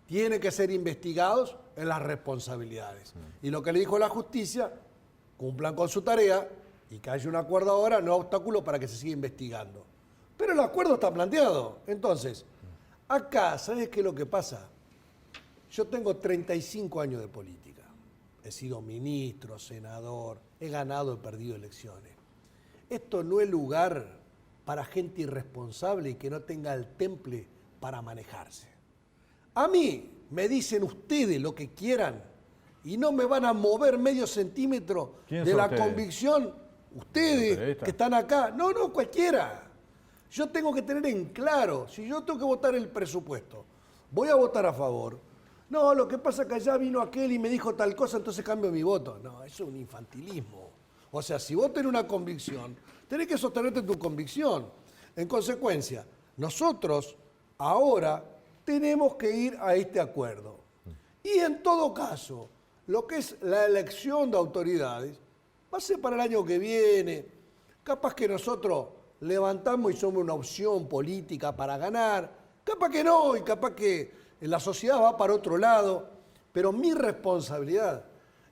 tienen que ser investigados en las responsabilidades. Y lo que le dijo la justicia, cumplan con su tarea y que haya un acuerdo ahora, no obstáculo para que se siga investigando. Pero el acuerdo está planteado. Entonces, acá, ¿sabes qué es lo que pasa? Yo tengo 35 años de política. He sido ministro, senador, he ganado, he perdido elecciones. Esto no es lugar para gente irresponsable y que no tenga el temple para manejarse. A mí me dicen ustedes lo que quieran y no me van a mover medio centímetro de la convicción. Ustedes que están acá, no, cualquiera. Yo tengo que tener en claro, si yo tengo que votar el presupuesto, voy a votar a favor. No, lo que pasa es que allá vino aquel y me dijo tal cosa, entonces cambio mi voto. No, eso es un infantilismo. O sea, si vos tenés una convicción, tenés que sostenerte en tu convicción. En consecuencia, nosotros ahora tenemos que ir a este acuerdo. Y en todo caso, lo que es la elección de autoridades va a ser para el año que viene. Capaz que nosotros levantamos y somos una opción política para ganar. Capaz que no, y capaz que la sociedad va para otro lado. Pero mi responsabilidad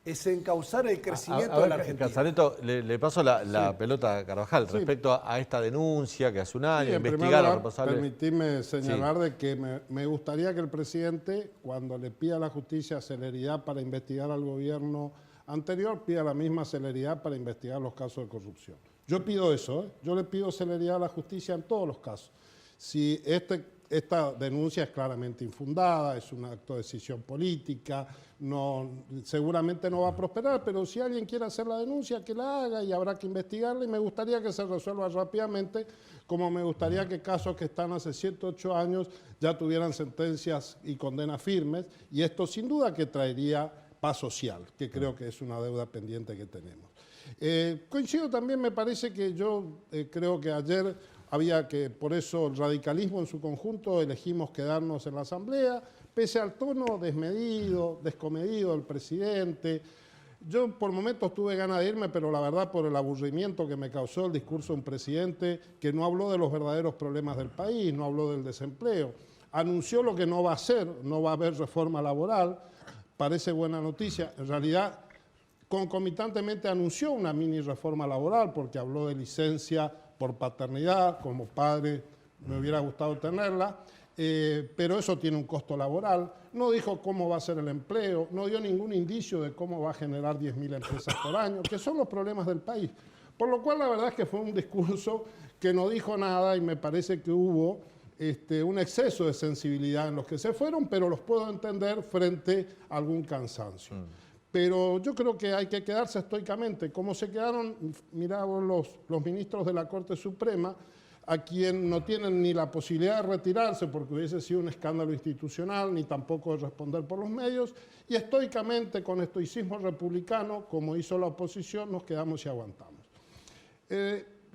es encauzar el crecimiento de la Argentina. Casareto, le paso la pelota a Carvajal respecto a esta denuncia que hace un año, investigar a los responsables. Permitidme señalar de que me gustaría que el presidente, cuando le pida a la justicia celeridad para investigar al gobierno anterior, pida la misma celeridad para investigar los casos de corrupción. Yo pido eso, yo le pido celeridad a la justicia en todos los casos. Si esta denuncia es claramente infundada, es un acto de decisión política, seguramente no va a prosperar, pero si alguien quiere hacer la denuncia, que la haga y habrá que investigarla y me gustaría que se resuelva rápidamente, como me gustaría que casos que están hace 7, 8 años ya tuvieran sentencias y condenas firmes, y esto sin duda que traería paz social, que creo que es una deuda pendiente que tenemos. Coincido también, me parece que creo que ayer había que, por eso el radicalismo en su conjunto elegimos quedarnos en la Asamblea, pese al tono desmedido, descomedido del presidente. Yo por momentos tuve ganas de irme, pero la verdad por el aburrimiento que me causó el discurso de un presidente que no habló de los verdaderos problemas del país, no habló del desempleo. Anunció lo que no va a hacer, no va a haber reforma laboral, parece buena noticia. En realidad, concomitantemente anunció una mini reforma laboral porque habló de licencia por paternidad, como padre me hubiera gustado tenerla, pero eso tiene un costo laboral. No dijo cómo va a ser el empleo, no dio ningún indicio de cómo va a generar 10.000 empresas por año, que son los problemas del país. Por lo cual la verdad es que fue un discurso que no dijo nada y me parece que hubo un exceso de sensibilidad en los que se fueron, pero los puedo entender frente a algún cansancio. Pero yo creo que hay que quedarse estoicamente, como se quedaron, miramos los ministros de la Corte Suprema, a quien no tienen ni la posibilidad de retirarse porque hubiese sido un escándalo institucional, ni tampoco de responder por los medios, y estoicamente, con estoicismo republicano, como hizo la oposición, nos quedamos y aguantamos.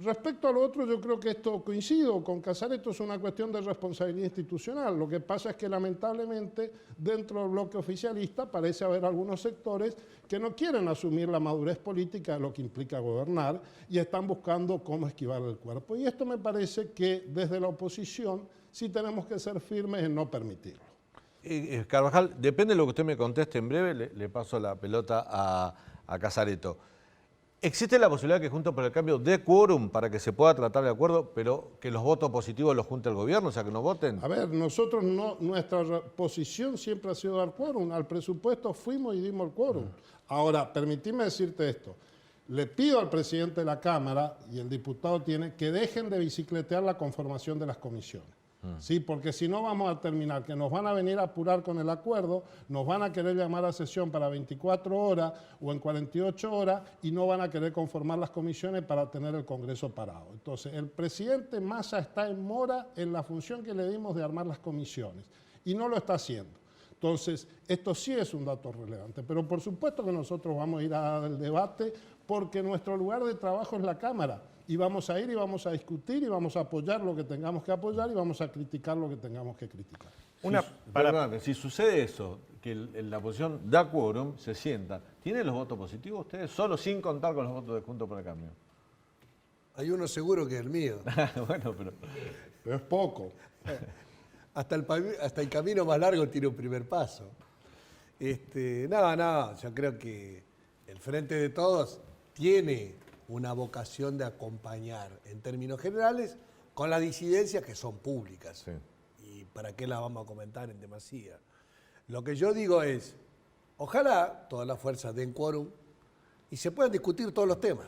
Respecto a lo otro, yo creo que esto coincido con Casareto, es una cuestión de responsabilidad institucional. Lo que pasa es que lamentablemente dentro del bloque oficialista parece haber algunos sectores que no quieren asumir la madurez política de lo que implica gobernar y están buscando cómo esquivar el cuerpo. Y esto me parece que desde la oposición sí tenemos que ser firmes en no permitirlo. Carvajal, depende de lo que usted me conteste en breve, le paso la pelota a Casareto. ¿Existe la posibilidad que Juntos por el Cambio dé quórum para que se pueda tratar de acuerdo, pero que los votos positivos los junte el gobierno, o sea, que no voten? A ver, nosotros nuestra posición siempre ha sido dar quórum. Al presupuesto fuimos y dimos el quórum. Ahora, permitime decirte esto. Le pido al presidente de la Cámara, y el diputado tiene, que dejen de bicicletear la conformación de las comisiones. Sí, porque si no vamos a terminar, que nos van a venir a apurar con el acuerdo, nos van a querer llamar a sesión para 24 horas o en 48 horas y no van a querer conformar las comisiones para tener el Congreso parado. Entonces, el presidente Massa está en mora en la función que le dimos de armar las comisiones y no lo está haciendo. Entonces, esto sí es un dato relevante, pero por supuesto que nosotros vamos a ir a dar el debate porque nuestro lugar de trabajo es la Cámara. Y vamos a ir y vamos a discutir y vamos a apoyar lo que tengamos que apoyar y vamos a criticar lo que tengamos que criticar. Perdóname, si sucede eso, que la oposición da quórum, se sienta, ¿tienen los votos positivos ustedes? Solo sin contar con los votos de Juntos por el Cambio. Hay uno seguro que es el mío. Bueno, pero es poco. Hasta el camino más largo tiene un primer paso. No, yo creo que el Frente de Todos tiene una vocación de acompañar en términos generales con las disidencias que son públicas. Sí. ¿Y para qué las vamos a comentar en demasía? Lo que yo digo es, ojalá todas las fuerzas den quórum y se puedan discutir todos los temas.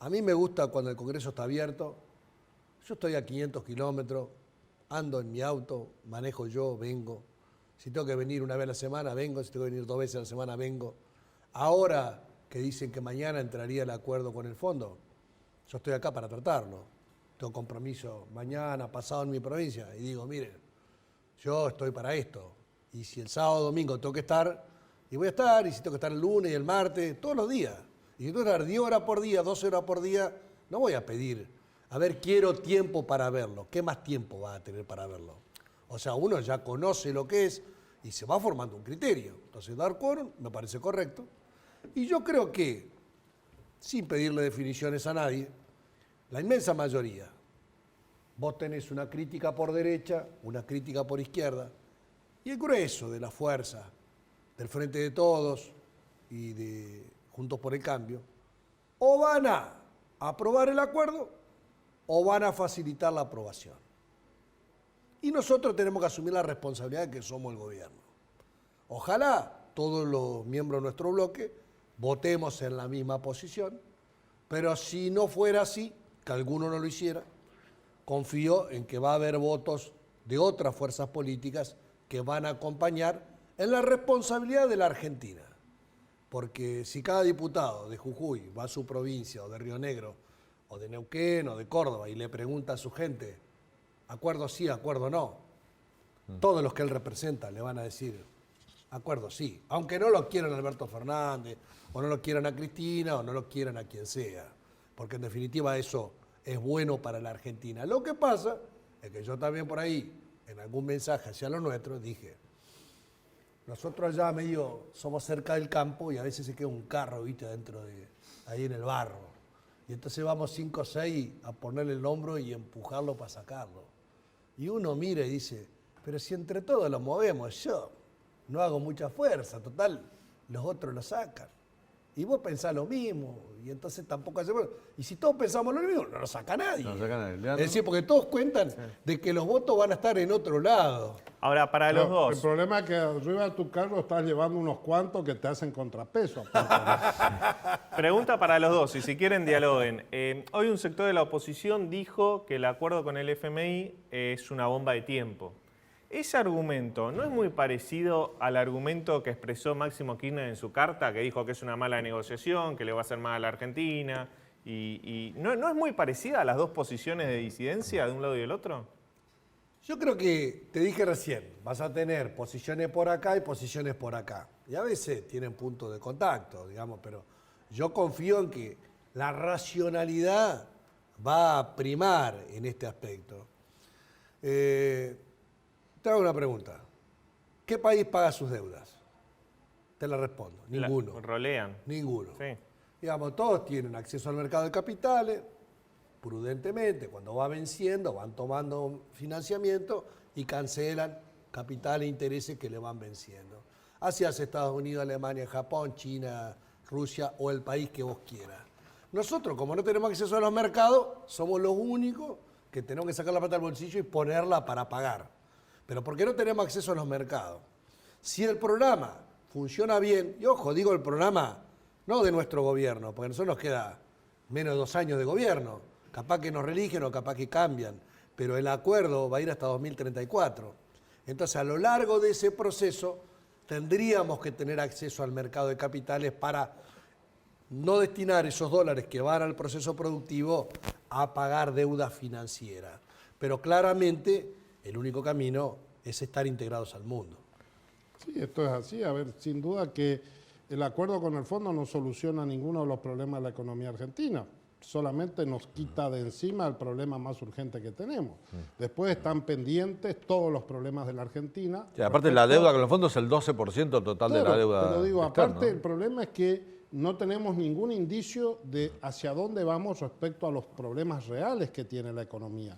A mí me gusta cuando el Congreso está abierto. Yo estoy a 500 kilómetros, ando en mi auto, manejo yo, vengo. Si tengo que venir una vez a la semana, vengo. Si tengo que venir 2 veces a la semana, vengo. Ahora que dicen que mañana entraría el acuerdo con el fondo, yo estoy acá para tratarlo. Tengo compromiso mañana, pasado en mi provincia, y digo, miren, yo estoy para esto. Y si el sábado o domingo tengo que estar, y voy a estar, y si tengo que estar el lunes y el martes, todos los días. Y si tengo que estar 10 horas por día, 12 horas por día, no voy a pedir, a ver, quiero tiempo para verlo. ¿Qué más tiempo va a tener para verlo? O sea, uno ya conoce lo que es y se va formando un criterio. Entonces, dar quórum me parece correcto. Y yo creo que, sin pedirle definiciones a nadie, la inmensa mayoría, vos tenés una crítica por derecha, una crítica por izquierda, y el grueso de la fuerza del Frente de Todos y de Juntos por el Cambio, o van a aprobar el acuerdo o van a facilitar la aprobación. Y nosotros tenemos que asumir la responsabilidad de que somos el gobierno. Ojalá todos los miembros de nuestro bloque votemos en la misma posición, pero si no fuera así, que alguno no lo hiciera, confío en que va a haber votos de otras fuerzas políticas que van a acompañar en la responsabilidad de la Argentina. Porque si cada diputado de Jujuy va a su provincia, o de Río Negro, o de Neuquén, o de Córdoba, y le pregunta a su gente, acuerdo sí, acuerdo no, todos los que él representa le van a decir, acuerdo sí, aunque no lo quieran a Alberto Fernández, o no lo quieran a Cristina, o no lo quieran a quien sea, porque en definitiva eso es bueno para la Argentina. Lo que pasa es que yo también por ahí, en algún mensaje hacia lo nuestro, dije, nosotros allá medio somos cerca del campo y a veces se queda un carro, viste, dentro de ahí en el barro. Y entonces vamos 5 o 6 a ponerle el hombro y empujarlo para sacarlo. Y uno mira y dice, pero si entre todos lo movemos, yo no hago mucha fuerza, total, los otros lo sacan. Y vos pensás lo mismo, y entonces tampoco hacemos. Y si todos pensamos lo mismo, no lo saca nadie. No lo saca nadie. Es decir, porque todos cuentan de que los votos van a estar en otro lado. Ahora, para los dos. El problema es que arriba de tu carro estás llevando unos cuantos que te hacen contrapeso. Pregunta para los dos, y si quieren dialoguen. Hoy un sector de la oposición dijo que el acuerdo con el FMI es una bomba de tiempo. Ese argumento no es muy parecido al argumento que expresó Máximo Kirchner en su carta, que dijo que es una mala negociación, que le va a hacer mal a la Argentina. Y ¿no es muy parecida a las dos posiciones de disidencia de un lado y del otro? Yo creo que, te dije recién, vas a tener posiciones por acá y posiciones por acá. Y a veces tienen puntos de contacto, digamos, pero yo confío en que la racionalidad va a primar en este aspecto. Te hago una pregunta. ¿Qué país paga sus deudas? Te la respondo. Ninguno. Rolean. Ninguno. Sí. Digamos, todos tienen acceso al mercado de capitales, prudentemente, cuando va venciendo, van tomando financiamiento y cancelan capital e intereses que le van venciendo. Así hace Estados Unidos, Alemania, Japón, China, Rusia o el país que vos quieras. Nosotros, como no tenemos acceso a los mercados, somos los únicos que tenemos que sacar la plata del bolsillo y ponerla para pagar. Pero ¿por qué no tenemos acceso a los mercados? Si el programa funciona bien, y ojo, digo el programa no de nuestro gobierno, porque a nosotros nos queda menos de 2 años de gobierno, capaz que nos religen o capaz que cambian, pero el acuerdo va a ir hasta 2034. Entonces, a lo largo de ese proceso, tendríamos que tener acceso al mercado de capitales para no destinar esos dólares que van al proceso productivo a pagar deuda financiera. Pero claramente, el único camino es estar integrados al mundo. Sí, esto es así. A ver, sin duda que el acuerdo con el fondo no soluciona ninguno de los problemas de la economía argentina. Solamente nos quita de encima el problema más urgente que tenemos. Después están pendientes todos los problemas de la Argentina. Sí, aparte la deuda con el fondo es el 12% total de la deuda. Pero digo, externa, aparte ¿no? el problema es que no tenemos ningún indicio de hacia dónde vamos respecto a los problemas reales que tiene la economía.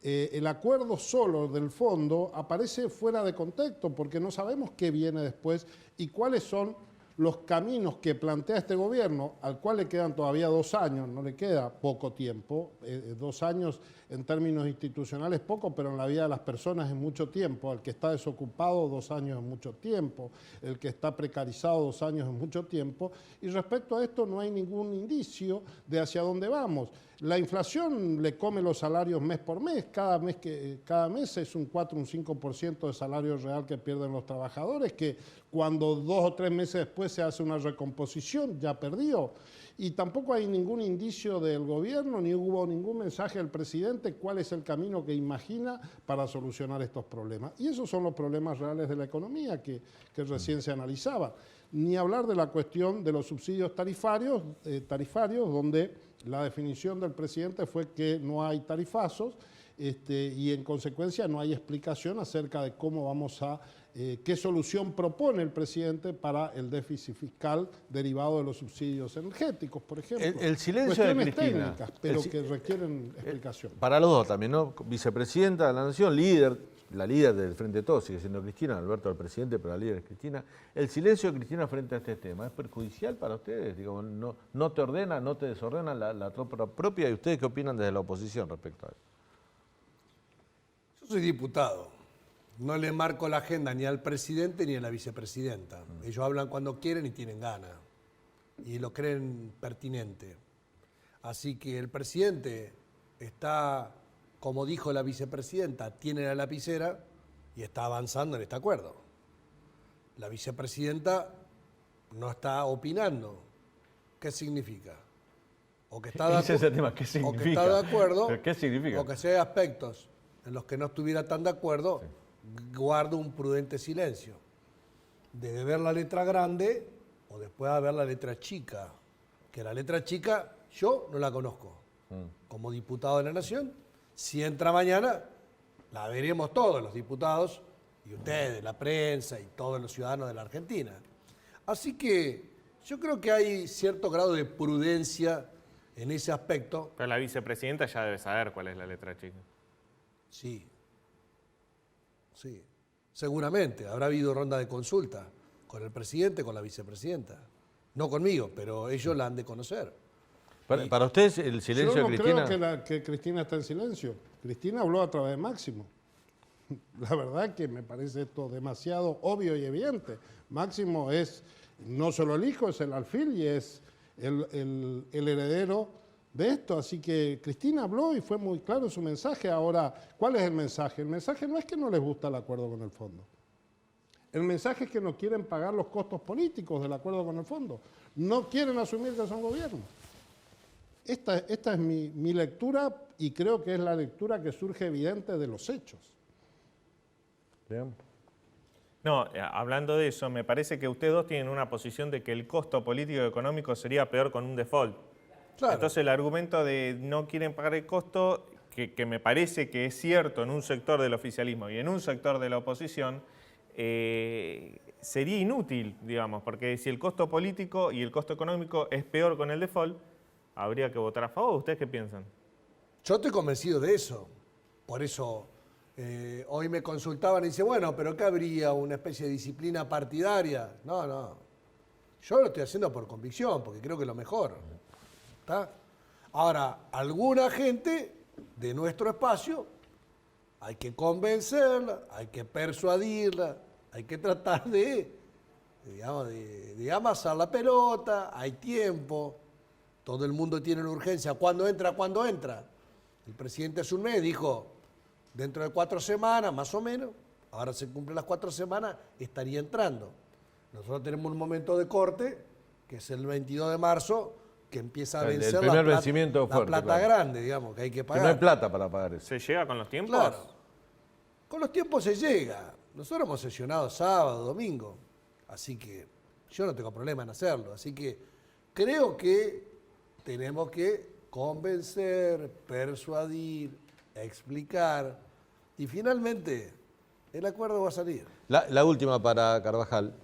El acuerdo solo del fondo aparece fuera de contexto porque no sabemos qué viene después y cuáles son los caminos que plantea este gobierno, al cual le quedan todavía 2 años, no le queda poco tiempo, 2 años en términos institucionales poco, pero en la vida de las personas es mucho tiempo. El que está desocupado 2 años es mucho tiempo, el que está precarizado 2 años es mucho tiempo, y respecto a esto no hay ningún indicio de hacia dónde vamos. La inflación le come los salarios mes por mes, cada mes es un 4 o un 5% de salario real que pierden los trabajadores, que cuando 2 o 3 meses después se hace una recomposición ya perdió. Y tampoco hay ningún indicio del gobierno, ni hubo ningún mensaje del presidente cuál es el camino que imagina para solucionar estos problemas. Y esos son los problemas reales de la economía que recién se analizaban. Ni hablar de la cuestión de los subsidios tarifarios, donde la definición del presidente fue que no hay tarifazos y en consecuencia no hay explicación acerca de cómo vamos a, qué solución propone el presidente para el déficit fiscal derivado de los subsidios energéticos, por ejemplo. El silencio de cuestiones Cristina. técnicas, pero que requieren explicación. Para los dos también, ¿no? Vicepresidenta de la Nación, la líder del Frente de Todos sigue siendo Cristina, Alberto el presidente, pero la líder es Cristina. ¿El silencio de Cristina frente a este tema es perjudicial para ustedes? Digo, no te ordena, no te desordena la tropa propia, ¿y ustedes qué opinan desde la oposición respecto a eso? Yo soy diputado. No le marco la agenda ni al presidente ni a la vicepresidenta. Ellos hablan cuando quieren y tienen ganas. Y lo creen pertinente. Así que el presidente está, como dijo la vicepresidenta, tiene la lapicera y está avanzando en este acuerdo. La vicepresidenta no está opinando. ¿Qué significa? O que está Ese es el tema, ¿qué significa? O que está de acuerdo. ¿Pero qué significa? O que si hay aspectos en los que no estuviera tan de acuerdo, guardo un prudente silencio. Debe ver la letra grande o después a ver la letra chica. Que la letra chica yo no la conozco. Como diputado de la Nación, si entra mañana, la veremos todos los diputados y ustedes, la prensa y todos los ciudadanos de la Argentina. Así que yo creo que hay cierto grado de prudencia en ese aspecto. Pero la vicepresidenta ya debe saber cuál es la letra chica. Sí, seguramente. Habrá habido ronda de consulta con el presidente, con la vicepresidenta. No conmigo, pero ellos la han de conocer. Para ustedes el silencio Yo no de Cristina... creo que Cristina está en silencio. Cristina habló a través de Máximo. La verdad que me parece esto demasiado obvio y evidente. Máximo es no solo el hijo, es el alfil y es el heredero de esto, así que Cristina habló y fue muy claro en su mensaje. Ahora, ¿cuál es el mensaje? El mensaje no es que no les gusta el acuerdo con el fondo. El mensaje es que no quieren pagar los costos políticos del acuerdo con el fondo. No quieren asumir que son gobierno. Esta es mi lectura y creo que es la lectura que surge evidente de los hechos. Bien. No, hablando de eso, me parece que ustedes dos tienen una posición de que el costo político y económico sería peor con un default. Claro. Entonces el argumento de no quieren pagar el costo, que me parece que es cierto en un sector del oficialismo y en un sector de la oposición, sería inútil, digamos, porque si el costo político y el costo económico es peor con el default, habría que votar a favor. ¿Ustedes qué piensan? Yo estoy convencido de eso. Por eso hoy me consultaban y dice, bueno, pero ¿qué habría? ¿Una especie de disciplina partidaria? No. Yo lo estoy haciendo por convicción, porque creo que es lo mejor. ¿Está? Ahora, alguna gente de nuestro espacio hay que convencerla, hay que persuadirla, hay que tratar de amasar la pelota, hay tiempo, todo el mundo tiene una urgencia. ¿Cuándo entra? El presidente hace un mes dijo, dentro de 4 semanas, más o menos, ahora se cumplen las 4 semanas, estaría entrando. Nosotros tenemos un momento de corte, que es el 22 de marzo, que empieza a vencer primer vencimiento fuerte, la plata grande, digamos, que hay que Que pagar. no hay plata para pagar eso. ¿Se llega con los tiempos? Claro. Con los tiempos se llega. Nosotros hemos sesionado sábado, domingo, así que yo no tengo problema en hacerlo. Así que creo que tenemos que convencer, persuadir, explicar y finalmente el acuerdo va a salir. La última para Carvajal.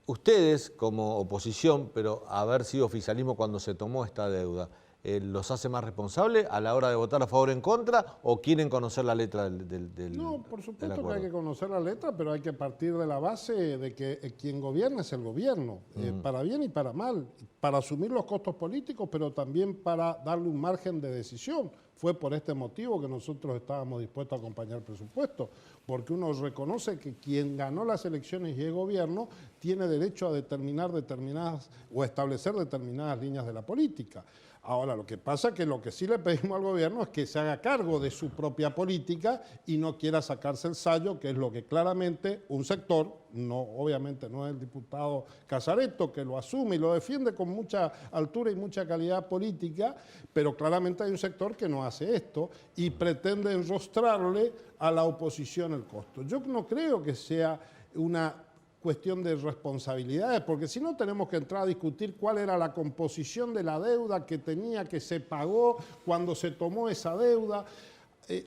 Ustedes, como oposición, pero haber sido oficialismo cuando se tomó esta deuda, ¿los hace más responsables a la hora de votar a favor o en contra o quieren conocer la letra del No, por del supuesto que acuerdo? hay que conocer la letra, pero hay que partir de la base de que quien gobierna es el gobierno, para bien y para mal, para asumir los costos políticos, pero también para darle un margen de decisión. Fue por este motivo que nosotros estábamos dispuestos a acompañar el presupuesto, porque uno reconoce que quien ganó las elecciones y es gobierno tiene derecho a determinar determinadas o establecer determinadas líneas de la política. Ahora, lo que pasa es que lo que sí le pedimos al gobierno es que se haga cargo de su propia política y no quiera sacarse el sayo, que es lo que claramente un sector, no, obviamente no es el diputado Casaretto, que lo asume y lo defiende con mucha altura y mucha calidad política, pero claramente hay un sector que no hace esto y pretende enrostrarle a la oposición el costo. Yo no creo que sea una cuestión de responsabilidades, porque si no tenemos que entrar a discutir cuál era la composición de la deuda que se pagó cuando se tomó esa deuda.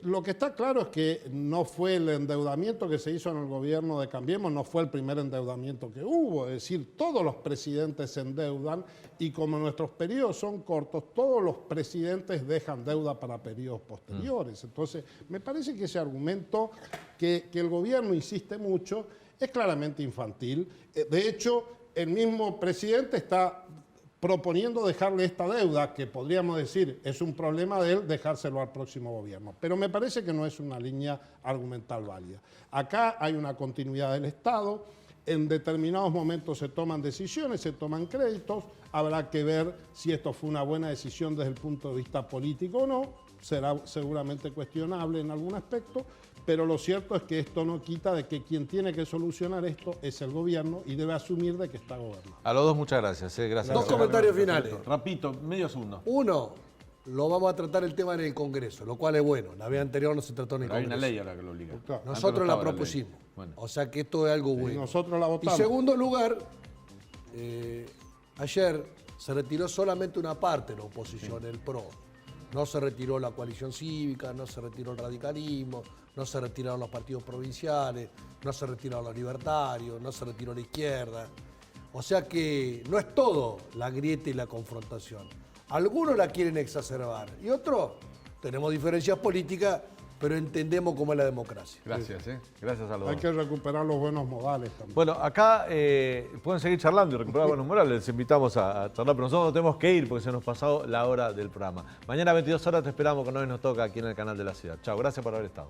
Lo que está claro es que no fue el endeudamiento que se hizo en el gobierno de Cambiemos, no fue el primer endeudamiento que hubo, es decir, todos los presidentes se endeudan y como nuestros periodos son cortos, todos los presidentes dejan deuda para periodos posteriores. Entonces, me parece que ese argumento que el gobierno insiste mucho es claramente infantil. De hecho, el mismo presidente está proponiendo dejarle esta deuda, que podríamos decir es un problema de él, dejárselo al próximo gobierno. Pero me parece que no es una línea argumental válida. Acá hay una continuidad del Estado, en determinados momentos se toman decisiones, se toman créditos, habrá que ver si esto fue una buena decisión desde el punto de vista político o no, será seguramente cuestionable en algún aspecto, pero lo cierto es que esto no quita de que quien tiene que solucionar esto es el gobierno y debe asumir de que está gobernando. A los dos muchas gracias. Gracias. Dos comentarios finales. Rapidito, medio segundo. Uno, lo vamos a tratar el tema en el Congreso, lo cual es bueno. La vez anterior no se trató en el Pero hay Congreso. una ley ahora que lo obliga. Claro. Nosotros la ley. propusimos. Bueno. O sea que esto es algo Y bueno. nosotros la Y votamos. segundo lugar, ayer se retiró solamente una parte de la oposición, el PRO. No se retiró la coalición cívica, no se retiró el radicalismo, no se retiraron los partidos provinciales, no se retiraron los libertarios, no se retiró la izquierda. O sea que no es todo la grieta y la confrontación. Algunos la quieren exacerbar y otros tenemos diferencias políticas, pero entendemos cómo es la democracia. Gracias, gracias a los Hay dos. que recuperar los buenos modales también. Bueno, acá pueden seguir charlando y recuperar buenos morales. Les invitamos a charlar, pero nosotros tenemos que ir porque se nos pasó la hora del programa. Mañana a 22 horas te esperamos con Hoy Nos Toca aquí en el canal de la ciudad. Chao, gracias por haber estado.